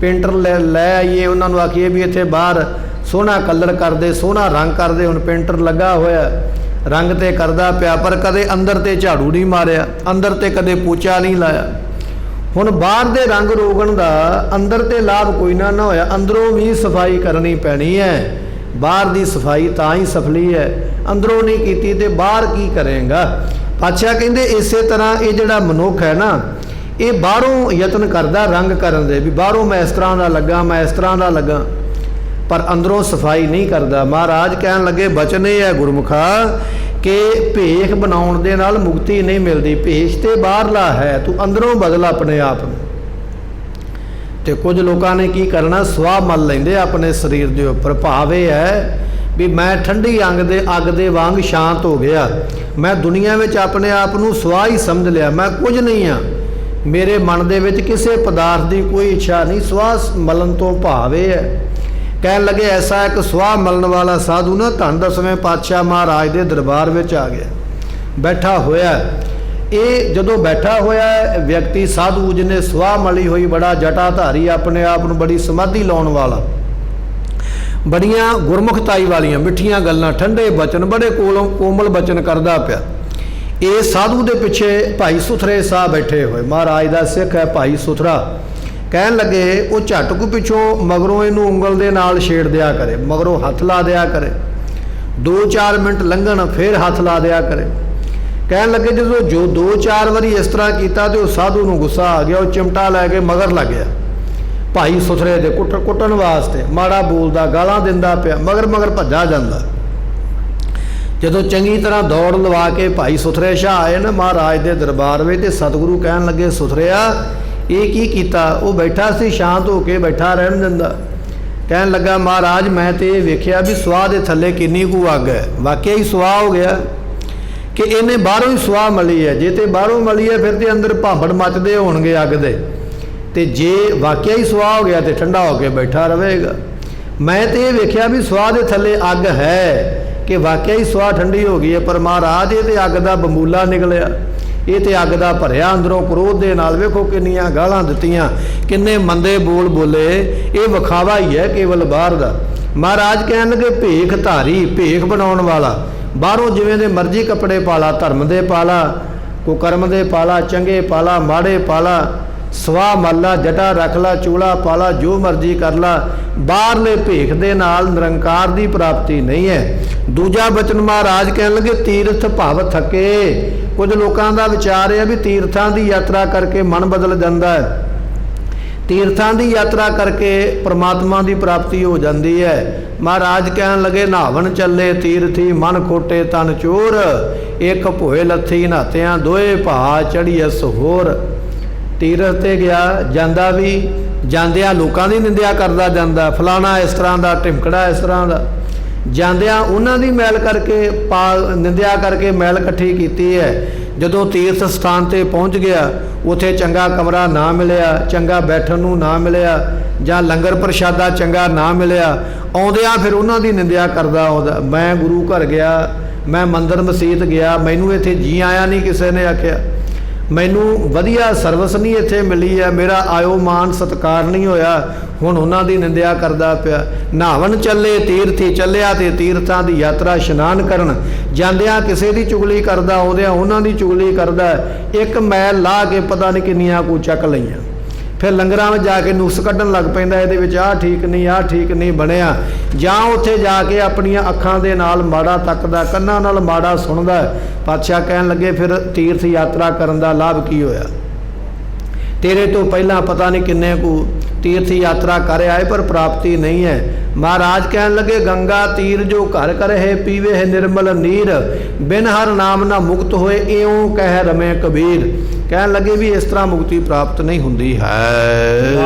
ਪੇਂਟਰ ਲੈ ਆਈਏ, ਉਹਨਾਂ ਨੂੰ ਆਖੀਏ ਵੀ ਇੱਥੇ ਬਾਹਰ ਸੋਹਣਾ ਕਲਰ ਕਰਦੇ, ਸੋਹਣਾ ਰੰਗ ਕਰਦੇ। ਹੁਣ ਪੇਂਟਰ ਲੱਗਾ ਹੋਇਆ ਰੰਗ ਤੇ ਕਰਦਾ ਪਿਆ, ਪਰ ਕਦੇ ਅੰਦਰ ਤੇ ਝਾੜੂ ਨਹੀਂ ਮਾਰਿਆ, ਅੰਦਰ ਤੇ ਕਦੇ ਪੋਚਾ ਨਹੀਂ ਲਾਇਆ। ਹੁਣ ਬਾਹਰ ਦੇ ਰੰਗ ਰੋਗਣ ਦਾ ਅੰਦਰ ਤੇ ਲਾਭ ਕੋਈ ਨਾ ਹੋਇਆ, ਅੰਦਰੋਂ ਵੀ ਸਫਾਈ ਕਰਨੀ ਪੈਣੀ ਹੈ। ਬਾਹਰ ਦੀ ਸਫਾਈ ਤਾਂ ਹੀ ਸਫਲੀ ਹੈ, ਅੰਦਰੋਂ ਨਹੀਂ ਕੀਤੀ ਤੇ ਬਾਹਰ ਕੀ ਕਰੇਗਾ। ਪਾਤਸ਼ਾਹ ਕਹਿੰਦੇ ਇਸੇ ਤਰ੍ਹਾਂ ਇਹ ਜਿਹੜਾ ਮਨੁੱਖ ਹੈ ਨਾ, ਇਹ ਬਾਹਰੋਂ ਯਤਨ ਕਰਦਾ ਰੰਗ ਕਰਨ ਦੇ, ਵੀ ਬਾਹਰੋਂ ਮੈਂ ਇਸ ਤਰ੍ਹਾਂ ਦਾ ਲੱਗਾ, ਮੈਂ ਇਸ ਤਰ੍ਹਾਂ ਦਾ ਲੱਗਾ, ਪਰ ਅੰਦਰੋਂ ਸਫਾਈ ਨਹੀਂ ਕਰਦਾ। ਮਹਾਰਾਜ ਕਹਿਣ ਲੱਗੇ ਬਚਨ ਇਹ ਹੈ ਗੁਰਮੁਖਾ ਕਿ ਭੇਖ ਬਣਾਉਣ ਦੇ ਨਾਲ ਮੁਕਤੀ ਨਹੀਂ ਮਿਲਦੀ। ਭੇਖ ਤੇ ਬਾਹਰਲਾ ਹੈ, ਤੂੰ ਅੰਦਰੋਂ ਬਦਲ ਆਪਣੇ ਆਪ ਨੂੰ। ਤੇ ਕੁਝ ਲੋਕਾਂ ਨੇ ਕੀ ਕਰਨਾ, ਸਵਾਹ ਮਲ ਲੈਂਦੇ ਆਪਣੇ ਸਰੀਰ ਦੇ ਉੱਪਰ। ਭਾਵ ਇਹ ਹੈ ਵੀ ਮੈਂ ਠੰਡੀ ਅੱਗ ਦੇ ਵਾਂਗ ਸ਼ਾਂਤ ਹੋ ਗਿਆ, ਮੈਂ ਦੁਨੀਆ ਵਿੱਚ ਆਪਣੇ ਆਪ ਨੂੰ ਸਵਾਹ ਹੀ ਸਮਝ ਲਿਆ, ਮੈਂ ਕੁਝ ਨਹੀਂ ਹਾਂ, ਮੇਰੇ ਮਨ ਦੇ ਵਿੱਚ ਕਿਸੇ ਪਦਾਰਥ ਦੀ ਕੋਈ ਇੱਛਾ ਨਹੀਂ। ਸਵਾਹ ਮਲਣ ਤੋਂ ਭਾਵ ਇਹ ਹੈ। ਕਹਿਣ ਲੱਗੇ ਐਸਾ ਇੱਕ ਸਵਾਹ ਮਲਣ ਵਾਲਾ ਸਾਧੂ ਨਾ ਧੰਨ ਦਸਵੇਂ ਪਾਤਸ਼ਾਹ ਮਹਾਰਾਜ ਦੇ ਦਰਬਾਰ ਵਿੱਚ ਆ ਗਿਆ, ਬੈਠਾ ਹੋਇਆ। ਇਹ ਜਦੋਂ ਬੈਠਾ ਹੋਇਆ ਵਿਅਕਤੀ ਸਾਧੂ ਜਿਹਨੇ ਸਵਾਹ ਮਲੀ ਹੋਈ, ਬੜਾ ਜਟਾਧਾਰੀ, ਆਪਣੇ ਆਪ ਨੂੰ ਬੜੀ ਸਮਾਧੀ ਲਾਉਣ ਵਾਲਾ, ਬੜੀਆਂ ਗੁਰਮੁਖਤਾਈ ਵਾਲੀਆਂ ਮਿੱਠੀਆਂ ਗੱਲਾਂ, ਠੰਡੇ ਬਚਨ, ਬੜੇ ਕੋਮਲ ਬਚਨ ਕਰਦਾ ਪਿਆ। ਇਹ ਸਾਧੂ ਦੇ ਪਿੱਛੇ ਭਾਈ ਸੁਥਰੇ ਸਾਹਿਬ ਬੈਠੇ ਹੋਏ, ਮਹਾਰਾਜ ਦਾ ਸਿੱਖ ਹੈ ਭਾਈ ਸੁਥਰਾ। ਕਹਿਣ ਲੱਗੇ ਉਹ ਝੱਟ ਕੋ ਪਿੱਛੋਂ ਮਗਰੋਂ ਇਹਨੂੰ ਉਂਗਲ ਦੇ ਨਾਲ ਛੇੜ ਦਿਆ ਕਰੇ, ਮਗਰੋਂ ਹੱਥ ਲਾ ਦਿਆ ਕਰੇ, 2-4 ਮਿੰਟ ਲੰਘਣ ਫਿਰ ਹੱਥ ਲਾ ਦਿਆ ਕਰੇ। ਕਹਿਣ ਲੱਗੇ ਜਦੋਂ ਜੋ 2-4 ਵਾਰੀ ਇਸ ਤਰ੍ਹਾਂ ਕੀਤਾ ਤੇ ਉਹ ਸਾਧੂ ਨੂੰ ਗੁੱਸਾ ਆ ਗਿਆ, ਉਹ ਚਿਮਟਾ ਲੈ ਕੇ ਮਗਰ ਲੱਗ ਗਿਆ ਭਾਈ ਸੁਥਰੇ ਦੇ ਕੁੱਟਣ ਵਾਸਤੇ। ਮਾੜਾ ਬੋਲਦਾ, ਗਾਲਾਂ ਦਿੰਦਾ ਪਿਆ, ਮਗਰ ਭੱਜਾ ਜਾਂਦਾ। ਜਦੋਂ ਚੰਗੀ ਤਰ੍ਹਾਂ ਦੌੜ ਲਵਾ ਕੇ ਭਾਈ ਸੁਥਰੇ ਸ਼ਾਹ ਆਏ ਨਾ ਮਹਾਰਾਜ ਦੇ ਦਰਬਾਰ ਵਿੱਚ, ਤੇ ਸਤਿਗੁਰੂ ਕਹਿਣ ਲੱਗੇ ਸੁਥਰਿਆ ਇਹ ਕੀ ਕੀਤਾ? ਉਹ ਬੈਠਾ ਸੀ, ਸ਼ਾਂਤ ਹੋ ਕੇ ਬੈਠਾ ਰਹਿਣ ਦਿੰਦਾ। ਕਹਿਣ ਲੱਗਾ ਮਹਾਰਾਜ ਮੈਂ ਤੇ ਇਹ ਵੇਖਿਆ ਵੀ ਸਵਾਹ ਦੇ ਥੱਲੇ ਕਿੰਨੀ ਕੁ ਅੱਗ ਹੈ। ਵਾਕਿਆ ਹੀ ਸਵਾਹ ਹੋ ਗਿਆ ਕਿ ਇਹਨੇ ਬਾਹਰੋਂ ਹੀ ਸਵਾਹ ਮਲੀ ਹੈ। ਜੇ ਤੇ ਬਾਹਰੋਂ ਮਲੀ ਹੈ ਫਿਰ ਤੇ ਅੰਦਰ ਭਾਂਬੜ ਮੱਚਦੇ ਹੋਣਗੇ ਅੱਗ ਦੇ, ਤੇ ਜੇ ਵਾਕਿਆ ਹੀ ਸਵਾਹ ਹੋ ਗਿਆ ਤੇ ਠੰਡਾ ਹੋ ਕੇ ਬੈਠਾ ਰਹੇਗਾ। ਮੈਂ ਤੇ ਇਹ ਵੇਖਿਆ ਵੀ ਸਵਾਹ ਦੇ ਥੱਲੇ ਅੱਗ ਹੈ ਕਿ ਵਾਕਿਆ ਹੀ ਸਵਾਹ ਠੰਡੀ ਹੋ ਗਈ ਹੈ, ਪਰ ਮਹਾਰਾਜ ਇਹ ਤੇ ਅੱਗ ਦਾ ਬੰਬੂਲਾ ਨਿਕਲਿਆ, ਇਹ ਤੇ ਅੱਗ ਦਾ ਭਰਿਆ ਅੰਦਰੋਂ ਕ੍ਰੋਧ ਦੇ ਨਾਲ। ਵੇਖੋ ਕਿੰਨੀਆਂ ਗਾਲਾਂ ਦਿੱਤੀਆਂ, ਕਿੰਨੇ ਮੰਦੇ ਬੋਲ ਬੋਲੇ, ਇਹ ਵਿਖਾਵਾ ਹੀ ਹੈ ਕੇਵਲ ਬਾਹਰ ਦਾ। ਮਹਾਰਾਜ ਕਹਿਣ ਲੱਗੇ ਭੇਖ ਧਾਰੀ, ਭੇਖ ਬਣਾਉਣ ਵਾਲਾ, ਬਾਹਰੋਂ ਜਿਵੇਂ ਦੇ ਮਰਜ਼ੀ ਕੱਪੜੇ ਪਾਲਾ, ਧਰਮ ਦੇ ਪਾਲਾ, ਕੁਕਰਮ ਦੇ ਪਾਲਾ, ਚੰਗੇ ਪਾਲਾ, ਮਾੜੇ ਪਾਲਾ, ਸਵਾਹ ਮੱਲਾ, ਜਟਾ ਰੱਖ ਲਾ, ਚੂੜਾ ਪਾਲਾ, ਜੋ ਮਰਜ਼ੀ ਕਰ ਲਾ, ਬਾਹਰਲੇ ਭੇਖ ਦੇ ਨਾਲ ਨਿਰੰਕਾਰ ਦੀ ਪ੍ਰਾਪਤੀ ਨਹੀਂ ਹੈ। ਦੂਜਾ ਬਚਨ ਮਹਾਰਾਜ ਕਹਿਣ ਲੱਗੇ ਤੀਰਥ ਭਵ ਥਕੇ। ਕੁਝ ਲੋਕਾਂ ਦਾ ਵਿਚਾਰ ਹੈ ਵੀ ਤੀਰਥਾਂ ਦੀ ਯਾਤਰਾ ਕਰਕੇ ਮਨ ਬਦਲ ਜਾਂਦਾ ਹੈ, ਤੀਰਥਾਂ ਦੀ ਯਾਤਰਾ ਕਰਕੇ ਪ੍ਰਮਾਤਮਾ ਦੀ ਪ੍ਰਾਪਤੀ ਹੋ ਜਾਂਦੀ ਹੈ। ਮਹਾਰਾਜ ਕਹਿਣ ਲੱਗੇ ਨਹਾਵਣ ਚੱਲੇ ਤੀਰਥੀ, ਮਨ ਖੋਟੇ ਤਨ ਚੋਰ, ਇੱਕ ਭੋਏ ਲੱਥੀ ਨਹਾਤਿਆਂ, ਦੋਏ ਭਾ ਚੜੀਐਸ ਹੋਰ। ਤੀਰਥ ਤੇ ਗਿਆ, ਜਾਂਦਾ ਵੀ ਜਾਂਦਿਆਂ ਲੋਕਾਂ ਦੀ ਨਿੰਦਿਆ ਕਰਦਾ ਜਾਂਦਾ, ਫਲਾਣਾ ਇਸ ਤਰ੍ਹਾਂ ਦਾ, ਢਿਮਕੜਾ ਇਸ ਤਰ੍ਹਾਂ ਦਾ। ਜਾਂਦਿਆਂ ਉਹਨਾਂ ਦੀ ਮੈਲ ਕਰਕੇ ਨਿੰਦਿਆ ਕਰਕੇ ਮੈਲ ਇਕੱਠੀ ਕੀਤੀ ਹੈ। ਜਦੋਂ ਤੀਰਥ ਸਥਾਨ ਤੇ ਪਹੁੰਚ ਗਿਆ, ਉੱਥੇ ਚੰਗਾ ਕਮਰਾ ਨਾ ਮਿਲਿਆ, ਚੰਗਾ ਬੈਠਣ ਨੂੰ ਨਾ ਮਿਲਿਆ, ਜਾਂ ਲੰਗਰ ਪ੍ਰਸ਼ਾਦਾ ਚੰਗਾ ਨਾ ਮਿਲਿਆ, ਆਉਂਦਿਆਂ ਫਿਰ ਉਹਨਾਂ ਦੀ ਨਿੰਦਿਆ ਕਰਦਾ ਆਉਂਦਾ। ਮੈਂ ਗੁਰੂ ਘਰ ਗਿਆ, ਮੈਂ ਮੰਦਰ ਮਸੀਤ ਗਿਆ, ਮੈਨੂੰ ਇੱਥੇ ਜੀ ਆਇਆ ਨਹੀਂ ਕਿਸੇ ਨੇ ਆਖਿਆ, ਮੈਨੂੰ ਵਧੀਆ ਸਰਵਿਸ ਨਹੀਂ ਇੱਥੇ ਮਿਲੀ ਹੈ, ਮੇਰਾ ਆਇਓ ਮਾਨ ਸਤਿਕਾਰ ਨਹੀਂ ਹੋਇਆ। ਹੁਣ ਉਹਨਾਂ ਦੀ ਨਿੰਦਿਆ ਕਰਦਾ ਪਿਆ। ਨਹਾਵਣ ਚੱਲੇ ਤੀਰਥੀ, ਚੱਲਿਆ ਤੇ ਤੀਰਥਾਂ ਦੀ ਯਾਤਰਾ ਇਸ਼ਨਾਨ ਕਰਨ, ਜਾਂਦਿਆਂ ਕਿਸੇ ਦੀ ਚੁਗਲੀ ਕਰਦਾ, ਆਉਂਦਿਆਂ ਉਹਨਾਂ ਦੀ ਚੁਗਲੀ ਕਰਦਾ। ਇੱਕ ਮੈਲ ਲਾ ਕੇ ਪਤਾ ਨਹੀਂ ਕਿੰਨੀਆਂ ਕੁ ਚੱਕ ਲਈਆਂ। ਫਿਰ ਲੰਗਰਾਂ ਵਿੱਚ ਜਾ ਕੇ ਨੁਕਸ ਕੱਢਣ ਲੱਗ ਪੈਂਦਾ, ਇਹਦੇ ਵਿੱਚ ਆਹ ਠੀਕ ਨਹੀਂ, ਆਹ ਠੀਕ ਨਹੀਂ ਬਣਿਆ। ਜਾਂ ਉੱਥੇ ਜਾ ਕੇ ਆਪਣੀਆਂ ਅੱਖਾਂ ਦੇ ਨਾਲ ਮਾੜਾ ਤੱਕਦਾ, ਕੰਨਾਂ ਨਾਲ ਮਾੜਾ ਸੁਣਦਾ। ਪਾਤਸ਼ਾਹ ਕਹਿਣ ਲੱਗੇ, ਫਿਰ ਤੀਰਥ ਯਾਤਰਾ ਕਰਨ ਦਾ ਲਾਭ ਕੀ ਹੋਇਆ? ਤੇਰੇ ਤੋਂ ਪਹਿਲਾਂ ਪਤਾ ਨਹੀਂ ਕਿੰਨੇ ਕੁ ਤੀਰਥ ਯਾਤਰਾ ਕਰ ਆਏ, ਪਰ ਪ੍ਰਾਪਤੀ ਨਹੀਂ ਹੈ। ਮਹਾਰਾਜ ਕਹਿਣ ਲੱਗੇ, ਗੰਗਾ ਤੀਰ ਜੋ ਘਰ ਕਰ ਹੈ, ਪੀਵੇ ਹੈ ਨਿਰਮਲ ਨੀਰ, ਬਿਨ ਹਰ ਨਾਮ ਨਾ ਮੁਕਤ ਹੋਏ, ਇਉਂ ਕਹਿ ਰਮੇ ਕਬੀਰ। ਕਹਿਣ ਲੱਗੇ ਵੀ ਇਸ ਤਰ੍ਹਾਂ ਮੁਕਤੀ ਪ੍ਰਾਪਤ ਨਹੀਂ ਹੁੰਦੀ ਹੈ।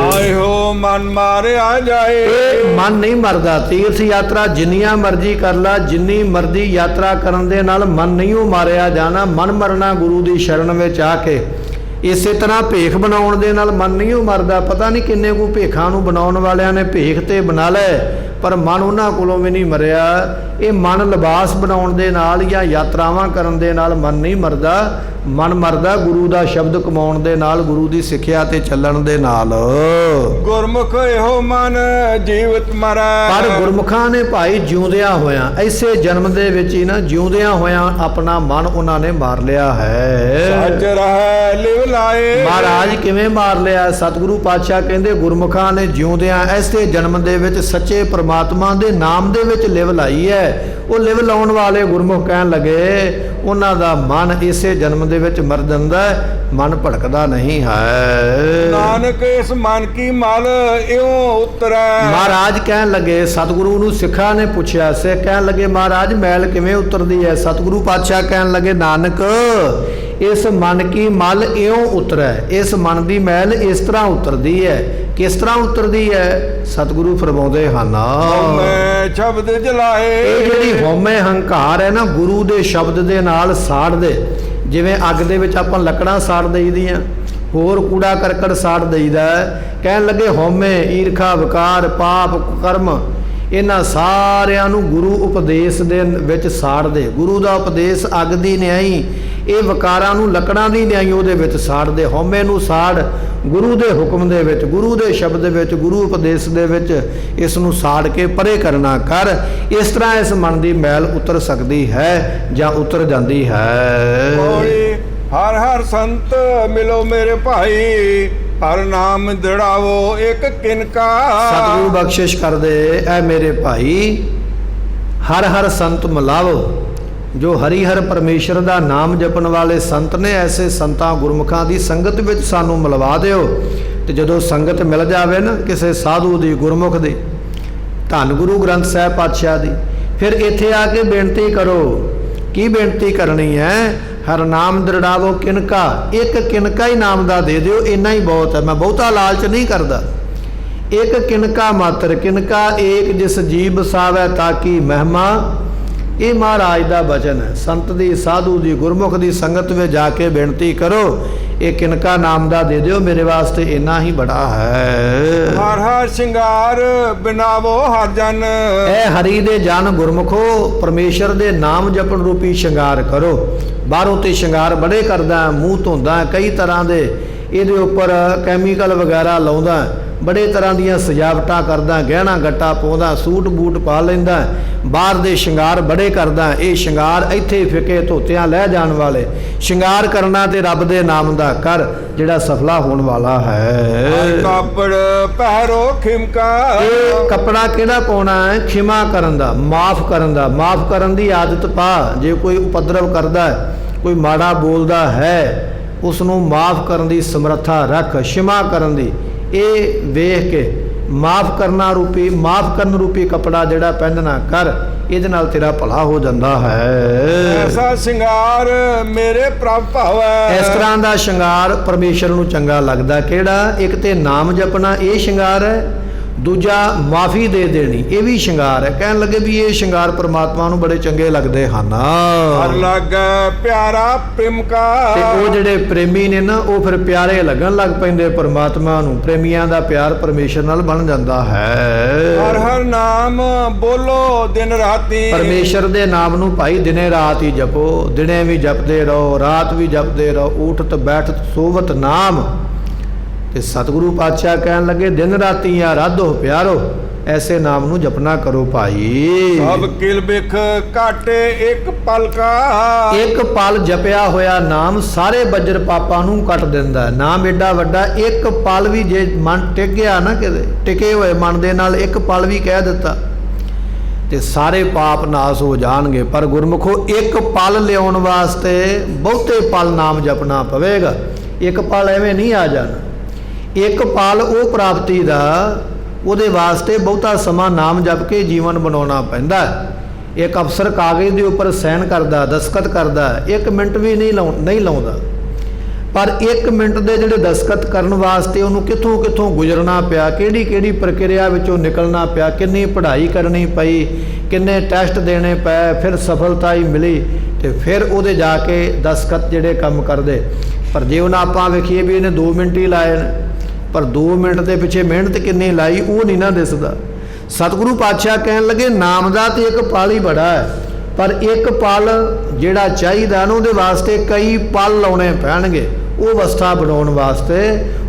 ਆਏ ਹੋ ਮਨ ਮਾਰਿਆ ਜਾਏ, ਇਹ ਮਨ ਨਹੀਂ ਮਰਦਾ। ਤੀਰਥ ਯਾਤਰਾ ਜਿੰਨੀਆਂ ਮਰਜ਼ੀ ਕਰ ਲਾ, ਜਿੰਨੀ ਮਰਜ਼ੀ ਯਾਤਰਾ ਕਰਨ ਦੇ ਨਾਲ ਮਨ ਨਹੀਂ ਉਹ ਮਾਰਿਆ ਜਾਣਾ। ਮਨ ਮਰਨਾ ਗੁਰੂ ਦੀ ਸ਼ਰਨ ਵਿੱਚ ਆ ਕੇ। ਇਸੇ ਤਰ੍ਹਾਂ ਭੇਖ ਬਣਾਉਣ ਦੇ ਨਾਲ ਮਨ ਨਹੀਂ ਉਹ ਮਰਦਾ। ਪਤਾ ਨਹੀਂ ਕਿੰਨੇ ਕੁ ਭੇਖਾਂ ਨੂੰ ਬਣਾਉਣ ਵਾਲਿਆਂ ਨੇ ਭੇਖ ਤੇ ਬਣਾ ਲਏ, ਪਰ ਮਨ ਉਹਨਾਂ ਕੋਲੋਂ ਵੀ ਨਹੀਂ ਮਰਿਆ। ਇਹ ਮਨ ਲਿਬਾਸ ਬਣਾਉਣ ਦੇ ਨਾਲ ਜਾਂ ਯਾਤਰਾਵਾਂ ਕਰਨ ਦੇ ਨਾਲ ਮਨ ਨਹੀਂ ਮਰਦਾ। ਮਨ ਮਰਦਾ ਗੁਰੂ ਦਾ ਸ਼ਬਦ ਕਮਾਉਣ ਦੇ ਨਾਲ, ਗੁਰੂ ਦੀ ਸਿੱਖਿਆ ਤੇ ਚੱਲਣ ਦੇ ਨਾਲ। ਗੁਰਮੁਖ ਇਹੋ ਮਨ ਜੀਵਤ ਮਰੈ, ਪਰ ਗੁਰਮੁਖਾਂ ਨੇ ਭਾਈ ਜਿਉਂਦਿਆਂ ਹੋਇਆਂ, ਐਸੇ ਜਨਮ ਦੇ ਵਿੱਚ ਹੀ ਨਾ ਜਿਉਂਦਿਆਂ ਹੋਇਆਂ ਆਪਣਾ ਮਨ ਉਹਨਾਂ ਨੇ ਮਾਰ ਲਿਆ ਹੈ। ਸੱਚ ਰਹਿ ਲਿਵ ਲਾਏ। ਮਹਾਰਾਜ ਕਿਵੇਂ ਮਾਰ ਲਿਆ? ਸਤਿਗੁਰੂ ਪਾਤਸ਼ਾਹ ਕਹਿੰਦੇ, ਗੁਰਮੁਖਾਂ ਨੇ ਜਿਉਂਦਿਆਂ ਐਸੇ ਜਨਮ ਦੇ ਵਿੱਚ ਸੱਚੇ ਪ੍ਰਮਾਤਮਾ ਦੇ ਨਾਮ ਦੇ ਵਿੱਚ ਲਿਵ ਲਾਈ ਹੈ। ਉਹ ਲਿਵ ਲਾਉਣ ਵਾਲੇ ਗੁਰਮੁਖ ਕਹਿਣ ਲੱਗੇ, ਉਹਨਾਂ ਦਾ ਮਨ ਇਸੇ ਜਨਮ ਦੇ ਵਿੱਚ ਮਰ ਜਾਂਦਾ, ਮਨ ਭੜਕਦਾ ਨਹੀਂ ਹੈ। ਨਾਨਕ ਇਸ ਮਨ ਕੀ ਮਲ ਇਉਂ ਉਤਰੈ। ਮਹਾਰਾਜ ਕਹਿਣ ਲੱਗੇ, ਸਤਿਗੁਰੂ ਨੂੰ ਸਿੱਖਾਂ ਨੇ ਪੁੱਛਿਆ, ਸਿੱਖ ਕਹਿਣ ਲੱਗੇ, ਮਹਾਰਾਜ ਮੈਲ ਕਿਵੇਂ ਉਤਰਦੀ ਹੈ? ਸਤਿਗੁਰੂ ਪਾਤਸ਼ਾਹ ਕਹਿਣ ਲੱਗੇ, ਨਾਨਕ ਇਸ ਮਨ ਕੀ ਮਲ ਇਉਂ ਉਤਰੈ। ਇਸ ਮਨ ਦੀ ਮੈਲ ਇਸ ਤਰ੍ਹਾਂ ਉਤਰਦੀ ਹੈ। ਕਿਸ ਤਰ੍ਹਾਂ ਉਤਰਦੀ ਹੈ? ਸਤਿਗੁਰੂ ਫਰਮਾਉਂਦੇ ਹਨ, ਮੈਂ ਸ਼ਬਦ ਜਲਾਏ। ਇਹ ਜਿਹੜੀ ਹਉਮੈ ਹੰਕਾਰ ਹੈ ਨਾ, ਗੁਰੂ ਦੇ ਸ਼ਬਦ ਦੇ ਨਾਲ ਸਾੜ ਦੇ। ਜਿਵੇਂ ਅੱਗ ਦੇ ਵਿੱਚ ਆਪਾਂ ਲੱਕੜਾਂ ਸਾੜ ਦੇਈਦੀਆਂ, ਹੋਰ ਕੂੜਾ ਕਰਕਟ ਸਾੜ ਦੇਈਦਾ। ਕਹਿਣ ਲੱਗੇ, ਹਉਮੈ, ਈਰਖਾ, ਵਿਕਾਰ, ਪਾਪ, ਕਰਮ, ਇਹਨਾਂ ਸਾਰਿਆਂ ਨੂੰ ਗੁਰੂ ਉਪਦੇਸ਼ ਦੇ ਵਿੱਚ ਸਾੜ ਦੇ। ਗੁਰੂ ਦਾ ਉਪਦੇਸ਼ ਅੱਗ ਦੀ ਨਿਆਈ, ਇਹ ਵਿਕਾਰਾਂ ਨੂੰ ਲੱਕੜਾਂ ਦੀ ਨਿਆਈ ਉਹਦੇ ਵਿੱਚ ਸਾੜ ਦੇ। ਹਉਮੈ ਨੂੰ ਸਾੜ ਗੁਰੂ ਦੇ ਹੁਕਮ ਦੇ ਵਿੱਚ, ਗੁਰੂ ਦੇ ਸ਼ਬਦ ਦੇ ਵਿੱਚ, ਗੁਰੂ ਉਪਦੇਸ਼ ਦੇ ਵਿੱਚ ਇਸ ਨੂੰ ਸਾੜ ਕੇ ਪਰੇ ਕਰਨਾ ਕਰ। ਇਸ ਤਰ੍ਹਾਂ ਇਸ ਮਨ ਦੀ ਮੈਲ ਉਤਰ ਸਕਦੀ ਹੈ ਜਾਂ ਉਤਰ ਜਾਂਦੀ ਹੈ। ਹਰ ਹਰ ਸੰਤ ਮਿਲੋ ਮੇਰੇ ਭਾਈ, ਹਰ ਨਾਮ ਦ੍ਰਿੜਾਵੋ ਇੱਕ ਕਿਨਕਾ। ਸਤਿਗੁਰੂ ਬਖਸ਼ਿਸ਼ ਕਰਦੇ, ਐ ਮੇਰੇ ਭਾਈ, ਹਰ ਹਰ ਸੰਤ ਮਿਲਾਵੋ। ਜੋ ਹਰੀ ਹਰ ਪਰਮੇਸ਼ਰ ਦਾ ਨਾਮ ਜਪਣ ਵਾਲੇ ਸੰਤ ਨੇ, ਐਸੇ ਸੰਤਾਂ ਗੁਰਮੁਖਾਂ ਦੀ ਸੰਗਤ ਵਿੱਚ ਸਾਨੂੰ ਮਿਲਵਾ ਦਿਓ। ਤੇ ਜਦੋਂ ਸੰਗਤ ਮਿਲ ਜਾਵੇ ਨਾ ਕਿਸੇ ਸਾਧੂ ਦੀ, ਗੁਰਮੁਖ ਦੀ, ਧੰਨ ਗੁਰੂ ਗ੍ਰੰਥ ਸਾਹਿਬ ਪਾਤਸ਼ਾਹ ਦੀ, ਫਿਰ ਇੱਥੇ ਆ ਕੇ ਬੇਨਤੀ ਕਰੋ। ਕੀ ਬੇਨਤੀ ਕਰਨੀ ਹੈ? ਹਰ ਨਾਮ ਦ੍ਰਿੜਾਵੋ ਕਿਨਕਾ। ਇੱਕ ਕਿਨਕਾ ਹੀ ਨਾਮ ਦਾ ਦੇ ਦਿਓ, ਇੰਨਾ ਹੀ ਬਹੁਤ ਹੈ। ਮੈਂ ਬਹੁਤਾ ਲਾਲਚ ਨਹੀਂ ਕਰਦਾ। ਇੱਕ ਕਿਨਕਾ ਮਾਤਰ, ਕਿਨਕਾ ਏਕ ਜਿਸ ਜੀਵ ਬਸਾਵੈ ਤਾਕੀ ਮਹਿਮਾ। ਇਹ ਮਹਾਰਾਜ ਦਾ ਬਚਨ ਹੈ। ਸੰਤ ਦੀ, ਸਾਧੂ ਦੀ, ਗੁਰਮੁਖ ਦੀ ਸੰਗਤ ਵਿੱਚ ਜਾ ਕੇ ਬੇਨਤੀ ਕਰੋ, ਇਹ ਕਿਨਕਾ ਨਾਮ ਦਾ ਦੇ ਦਿਓ, ਮੇਰੇ ਵਾਸਤੇ ਇੰਨਾ ਹੀ ਬੜਾ ਹੈ। ਹਰ ਹਰ ਸ਼ਿੰਗਾਰ ਬਿਨਾਵੋ ਹਰ ਜਨ। ਇਹ ਹਰੀ ਦੇ ਜਨ ਗੁਰਮੁਖੋ, ਪਰਮੇਸ਼ਰ ਦੇ ਨਾਮ ਜਪਣ ਰੂਪੀ ਸ਼ਿੰਗਾਰ ਕਰੋ। ਬਾਹਰੋਂ ਤੇ ਸ਼ਿੰਗਾਰ ਬੜੇ ਕਰਦਾ, ਮੂੰਹ ਧੋਂਦਾ, ਕਈ ਤਰ੍ਹਾਂ ਦੇ ਇਹਦੇ ਉੱਪਰ ਕੈਮੀਕਲ ਵਗੈਰਾ ਲਾਉਂਦਾ, ਬੜੇ ਤਰ੍ਹਾਂ ਦੀਆਂ ਸਜਾਵਟਾਂ ਕਰਦਾ, ਗਹਿਣਾ ਗੱਟਾ ਪਾਉਂਦਾ, ਸੂਟ ਬੂਟ ਪਾ ਲੈਂਦਾ, ਬਾਹਰ ਦੇ ਸ਼ਿੰਗਾਰ ਬੜੇ ਕਰਦਾ। ਇਹ ਸ਼ਿੰਗਾਰ ਇੱਥੇ ਫਿੱਕੇ ਧੋਤਿਆਂ ਲੈ ਜਾਣ ਵਾਲੇ। ਸ਼ਿੰਗਾਰ ਕਰਨਾ ਤੇ ਰੱਬ ਦੇ ਨਾਮ ਦਾ ਕਰ, ਜਿਹੜਾ ਸਫਲਾ ਹੋਣ ਵਾਲਾ ਹੈ। ਕਾਪੜ ਪਹਿਰੋ ਖਿਮਕਾ। ਇਹ ਕੱਪੜਾ ਕਿਹੜਾ ਪਾਉਣਾ ਹੈ? ਖਿਮਾ ਕਰਨ ਦਾ, ਮਾਫ ਕਰਨ ਦਾ। ਮਾਫ ਕਰਨ ਦੀ ਆਦਤ ਪਾ। ਜੇ ਕੋਈ ਉਪਦਰਵ ਕਰਦਾ, ਕੋਈ ਮਾੜਾ ਬੋਲਦਾ ਹੈ, ਉਸ ਨੂੰ ਮਾਫ ਕਰਨ ਦੀ ਸਮਰੱਥਾ ਰੱਖ, क्षमा ਕਰਨ ਦੀ। ਇਹ ਵੇਖ ਕੇ ਮਾਫ ਕਰਨ ਰੂਪੀ ਕੱਪੜਾ ਜਿਹੜਾ ਪਹਿਨਣਾ ਕਰ। ਇਹਦੇ ਨਾਲ ਤੇਰਾ ਭਲਾ ਹੋ ਜਾਂਦਾ ਹੈ। ਐਸਾ ਸ਼ਿੰਗਾਰ ਮੇਰੇ ਪ੍ਰਭ ਭਾਵੈ। ਇਸ ਤਰ੍ਹਾਂ ਦਾ ਸ਼ਿੰਗਾਰ ਪਰਮੇਸ਼ਰ ਨੂੰ ਚੰਗਾ ਲੱਗਦਾ। ਕਿਹੜਾ? ਇੱਕ ਤੇ ਨਾਮ ਜਪਣਾ, ਇਹ ਸ਼ਿੰਗਾਰ ਹੈ। ਦੂਜਾ ਮਾਫੀ ਦੇ ਦੇਣੀ, ਇਹ ਵੀ ਸ਼ਿੰਗਾਰ ਹੈ। ਕਹਿਣ ਲੱਗੇ ਵੀ ਇਹ ਸ਼ਿੰਗਾਰ ਪਰਮਾਤਮਾ ਨੂੰ ਬੜੇ ਚੰਗੇ ਲੱਗਦੇ ਹਨ। ਹਰ ਲਾਗੈ ਪਿਆਰਾ ਪ੍ਰੇਮ ਕਾ। ਤੇ ਉਹ ਜਿਹੜੇ ਪ੍ਰੇਮੀ ਨੇ ਨਾ, ਉਹ ਫਿਰ ਪਿਆਰੇ ਲੱਗਣ ਲੱਗ ਪੈਂਦੇ ਪਰਮਾਤਮਾ ਨੂੰ। ਪ੍ਰੇਮੀਆਂ ਦਾ ਪਿਆਰ ਪਰਮੇਸ਼ਰ ਨਾਲ ਬਣ ਜਾਂਦਾ ਹੈ। ਹਰ ਹਰ ਨਾਮ ਬੋਲੋ ਦਿਨ ਰਾਤੀ। ਪਰਮੇਸ਼ਰ ਦੇ ਨਾਮ ਨੂੰ ਭਾਈ ਦਿਨੇ ਰਾਤ ਹੀ ਜਪੋ। ਦਿਨੇ ਵੀ ਜਪਦੇ ਰਹੋ, ਰਾਤ ਵੀ ਜਪਦੇ ਰਹੋ। ਉਠਤ ਬੈਠਤ ਸੋਵਤ ਨਾਮ। ਤੇ ਸਤਿਗੁਰੂ ਪਾਤਸ਼ਾਹ ਕਹਿਣ ਲੱਗੇ ਦਿਨ ਰਾਤੀ ਆਰਾਧੋ ਪਿਆਰੋ, ਐਸੇ ਨਾਮ ਨੂੰ ਜਪਨਾ ਕਰੋ ਭਾਈ। ਸਭ ਕਿਲ ਬਿਖ ਘਾਟੇ ਇੱਕ ਪਲ ਕਾ। ਇੱਕ ਪਲ ਜਪਿਆ ਹੋਇਆ ਨਾਮ ਸਾਰੇ ਬੱਜਰ ਪਾਪਾਂ ਨੂੰ ਕੱਟ ਦਿੰਦਾ ਹੈ। ਨਾਮ ਏਡਾ ਵੱਡਾ, ਇੱਕ ਪਲ ਵੀ ਜੇ ਮਨ ਟਿਕ ਗਿਆ ਨਾ, ਕਿਤੇ ਟਿਕੇ ਹੋਏ ਮਨ ਦੇ ਨਾਲ ਇੱਕ ਪਲ ਵੀ ਕਹਿ ਦਿੱਤਾ ਤੇ ਸਾਰੇ ਪਾਪ ਨਾਸ ਹੋ ਜਾਣਗੇ। ਪਰ ਗੁਰਮੁਖੋ ਇੱਕ ਪਲ ਲਿਆਉਣ ਵਾਸਤੇ ਬਹੁਤੇ ਪਲ ਨਾਮ ਜਪਣਾ ਪਵੇਗਾ। ਇੱਕ ਪਲ ਐਵੇਂ ਨਹੀਂ ਆ ਜਾਣਾ। ਇੱਕ ਪਲ ਉਹ ਪ੍ਰਾਪਤੀ ਦਾ, ਉਹਦੇ ਵਾਸਤੇ ਬਹੁਤਾ ਸਮਾਂ ਨਾਮ ਜਪ ਕੇ ਜੀਵਨ ਬਣਾਉਣਾ ਪੈਂਦਾ। ਇੱਕ ਅਫਸਰ ਕਾਗਜ਼ ਦੇ ਉੱਪਰ ਸਾਈਨ ਕਰਦਾ, ਦਸਖਤ ਕਰਦਾ, 1 ਮਿੰਟ ਵੀ ਨਹੀਂ ਲਾਉਂਦਾ। ਪਰ 1 ਮਿੰਟ ਦੇ ਜਿਹੜੇ ਦਸਖਤ ਕਰਨ ਵਾਸਤੇ ਉਹਨੂੰ ਕਿੱਥੋਂ ਕਿੱਥੋਂ ਗੁਜ਼ਰਨਾ ਪਿਆ, ਕਿਹੜੀ ਕਿਹੜੀ ਪ੍ਰਕਿਰਿਆ ਵਿੱਚੋਂ ਨਿਕਲਣਾ ਪਿਆ, ਕਿੰਨੀ ਪੜ੍ਹਾਈ ਕਰਨੀ ਪਈ, ਕਿੰਨੇ ਟੈਸਟ ਦੇਣੇ ਪਏ, ਫਿਰ ਸਫਲਤਾ ਹੀ ਮਿਲੀ ਤੇ ਫਿਰ ਉਹਦੇ ਜਾ ਕੇ ਦਸਖਤ ਜਿਹੜੇ ਕੰਮ ਕਰਦੇ। ਪਰ ਜੇ ਉਹਨਾਂ ਆਪਾਂ ਵੇਖੀਏ ਵੀ ਇਹਨੇ 2 ਮਿੰਟ ਹੀ ਲਾਏ ਨੇ, ਪਰ 2 ਮਿੰਟ ਦੇ ਪਿੱਛੇ ਮਿਹਨਤ ਕਿੰਨੀ ਲਾਈ ਉਹ ਨਹੀਂ ਨਾ ਦਿਸਦਾ। ਸਤਿਗੁਰੂ ਪਾਤਸ਼ਾਹ ਕਹਿਣ ਲੱਗੇ ਨਾਮ ਦਾ ਤੇ ਇੱਕ ਪਲ ਹੀ ਬੜਾ ਹੈ, ਪਰ ਇੱਕ ਪਲ ਜਿਹੜਾ ਚਾਹੀਦਾ ਨਾ, ਉਹਦੇ ਵਾਸਤੇ ਕਈ ਪਲ ਲਾਉਣੇ ਪੈਣਗੇ। ਉਹ ਅਵਸਥਾ ਬਣਾਉਣ ਵਾਸਤੇ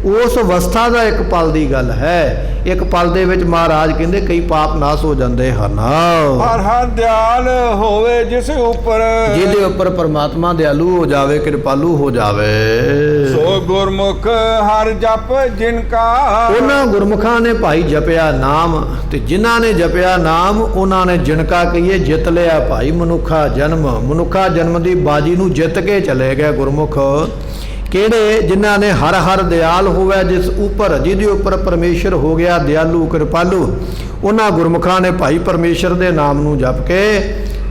ਉਸ ਅਵਸਥਾ ਦਾ ਇੱਕ ਪਲ ਦੀ ਗੱਲ ਹੈ। ਇੱਕ ਪਲ ਦੇ ਵਿੱਚ ਮਹਾਰਾਜ ਕਹਿੰਦੇ ਕਈ ਪਾਪ ਨਾਸ ਹੋ ਜਾਂਦੇ ਹਨ। ਹਰ ਹਰ ਦਿਆਲ ਹੋਵੇ ਜਿਸ ਉੱਪਰ। ਜਿਹਦੇ ਉੱਪਰ ਪਰਮਾਤਮਾ ਦਿਆਲੂ ਹੋ ਜਾਵੇ, ਕਿਰਪਾਲੂ ਹੋ ਜਾਵੇ। ਸੋ ਗੁਰਮੁਖ ਹਰ ਜਪ ਜਿਨ ਕਾ। ਉਹਨਾਂ ਗੁਰਮੁਖਾਂ ਨੇ ਭਾਈ ਜਪਿਆ ਨਾਮ, ਤੇ ਜਿਨ੍ਹਾਂ ਨੇ ਜਪਿਆ ਨਾਮ ਉਹਨਾਂ ਨੇ ਜਿਣਕਾ ਕਹੀਏ ਜਿੱਤ ਲਿਆ ਭਾਈ ਮਨੁੱਖਾ ਜਨਮ। ਮਨੁੱਖਾ ਜਨਮ ਦੀ ਬਾਜੀ ਨੂੰ ਜਿੱਤ ਕੇ ਚਲੇ ਗਏ ਗੁਰਮੁਖ। ਕਿਹੜੇ? ਜਿਨ੍ਹਾਂ ਨੇ ਹਰ ਹਰ ਦਿਆਲ ਹੋਵੇ ਜਿਸ ਉੱਪਰ, ਜਿਹਦੇ ਉੱਪਰ ਪਰਮੇਸ਼ਰ ਹੋ ਗਿਆ ਦਿਆਲੂ ਕਿਰਪਾਲੂ। ਉਹਨਾਂ ਗੁਰਮੁਖਾਂ ਨੇ ਭਾਈ ਪਰਮੇਸ਼ਰ ਦੇ ਨਾਮ ਨੂੰ ਜਪ ਕੇ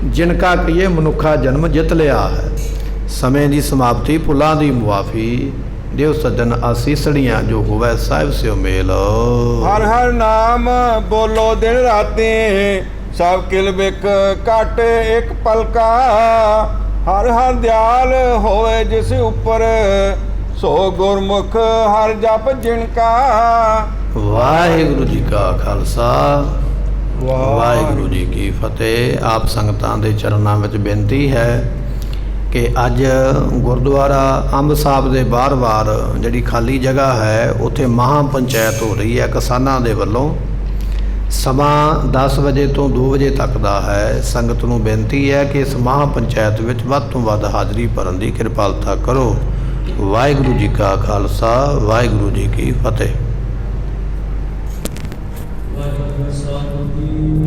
ਜਿਨਕਾ ਕਹੀਏ ਮਨੁੱਖਾ ਜਨਮ ਜਿੱਤ ਲਿਆ ਹੈ। ਸਮੇਂ ਦੀ ਸਮਾਪਤੀ, ਪੁੱਲਾਂ ਦੀ ਮੁਆਫੀ ਦਿਓ ਸੱਜਣ ਆਸੀਸੜੀਆਂ, ਜੋ ਹੋਵੇ ਸਾਹਿਬ ਸਿਓ ਮੇਲ। ਹਰ ਹਰ ਨਾਮ ਬੋਲੋ ਦਿਨ ਰਾਤੀ। ਸਭ ਕਿਲ ਬਿਖ ਘਾਟੇ ਇੱਕ ਪਲ ਕਾ। ਹਰ ਹਰ ਦਿਆਲ ਹੋਵੇ ਜਿਸ ਉੱਪਰ। ਸੋ ਗੁਰਮੁਖ ਹਰ ਜਪ ਜਿਨ ਕਾ। ਵਾਹਿਗੁਰੂ ਜੀ ਕਾ ਖਾਲਸਾ, ਵਾਹਿਗੁਰੂ ਜੀ ਕੀ ਫਤਿਹ। ਆਪ ਸੰਗਤਾਂ ਦੇ ਚਰਨਾਂ ਵਿੱਚ ਬੇਨਤੀ ਹੈ ਕਿ ਅੱਜ ਗੁਰਦੁਆਰਾ ਅੰਬ ਸਾਹਿਬ ਦੇ ਬਾਹਰ ਜਿਹੜੀ ਖਾਲੀ ਜਗ੍ਹਾ ਹੈ, ਉੱਥੇ ਮਹਾਂ ਪੰਚਾਇਤ ਹੋ ਰਹੀ ਹੈ ਕਿਸਾਨਾਂ ਦੇ ਵੱਲੋਂ। ਸਮਾਂ 10 ਵਜੇ ਤੋਂ 2 ਵਜੇ ਤੱਕ ਦਾ ਹੈ। ਸੰਗਤ ਨੂੰ ਬੇਨਤੀ ਹੈ ਕਿ ਇਸ ਮਹਾਂ ਪੰਚਾਇਤ ਵਿੱਚ ਵੱਧ ਤੋਂ ਵੱਧ ਹਾਜ਼ਰੀ ਭਰਨ ਦੀ ਕਿਰਪਾਲਤਾ ਕਰੋ। ਵਾਹਿਗੁਰੂ ਜੀ ਕਾ ਖਾਲਸਾ, ਵਾਹਿਗੁਰੂ ਜੀ ਕੀ ਫਤਿਹ।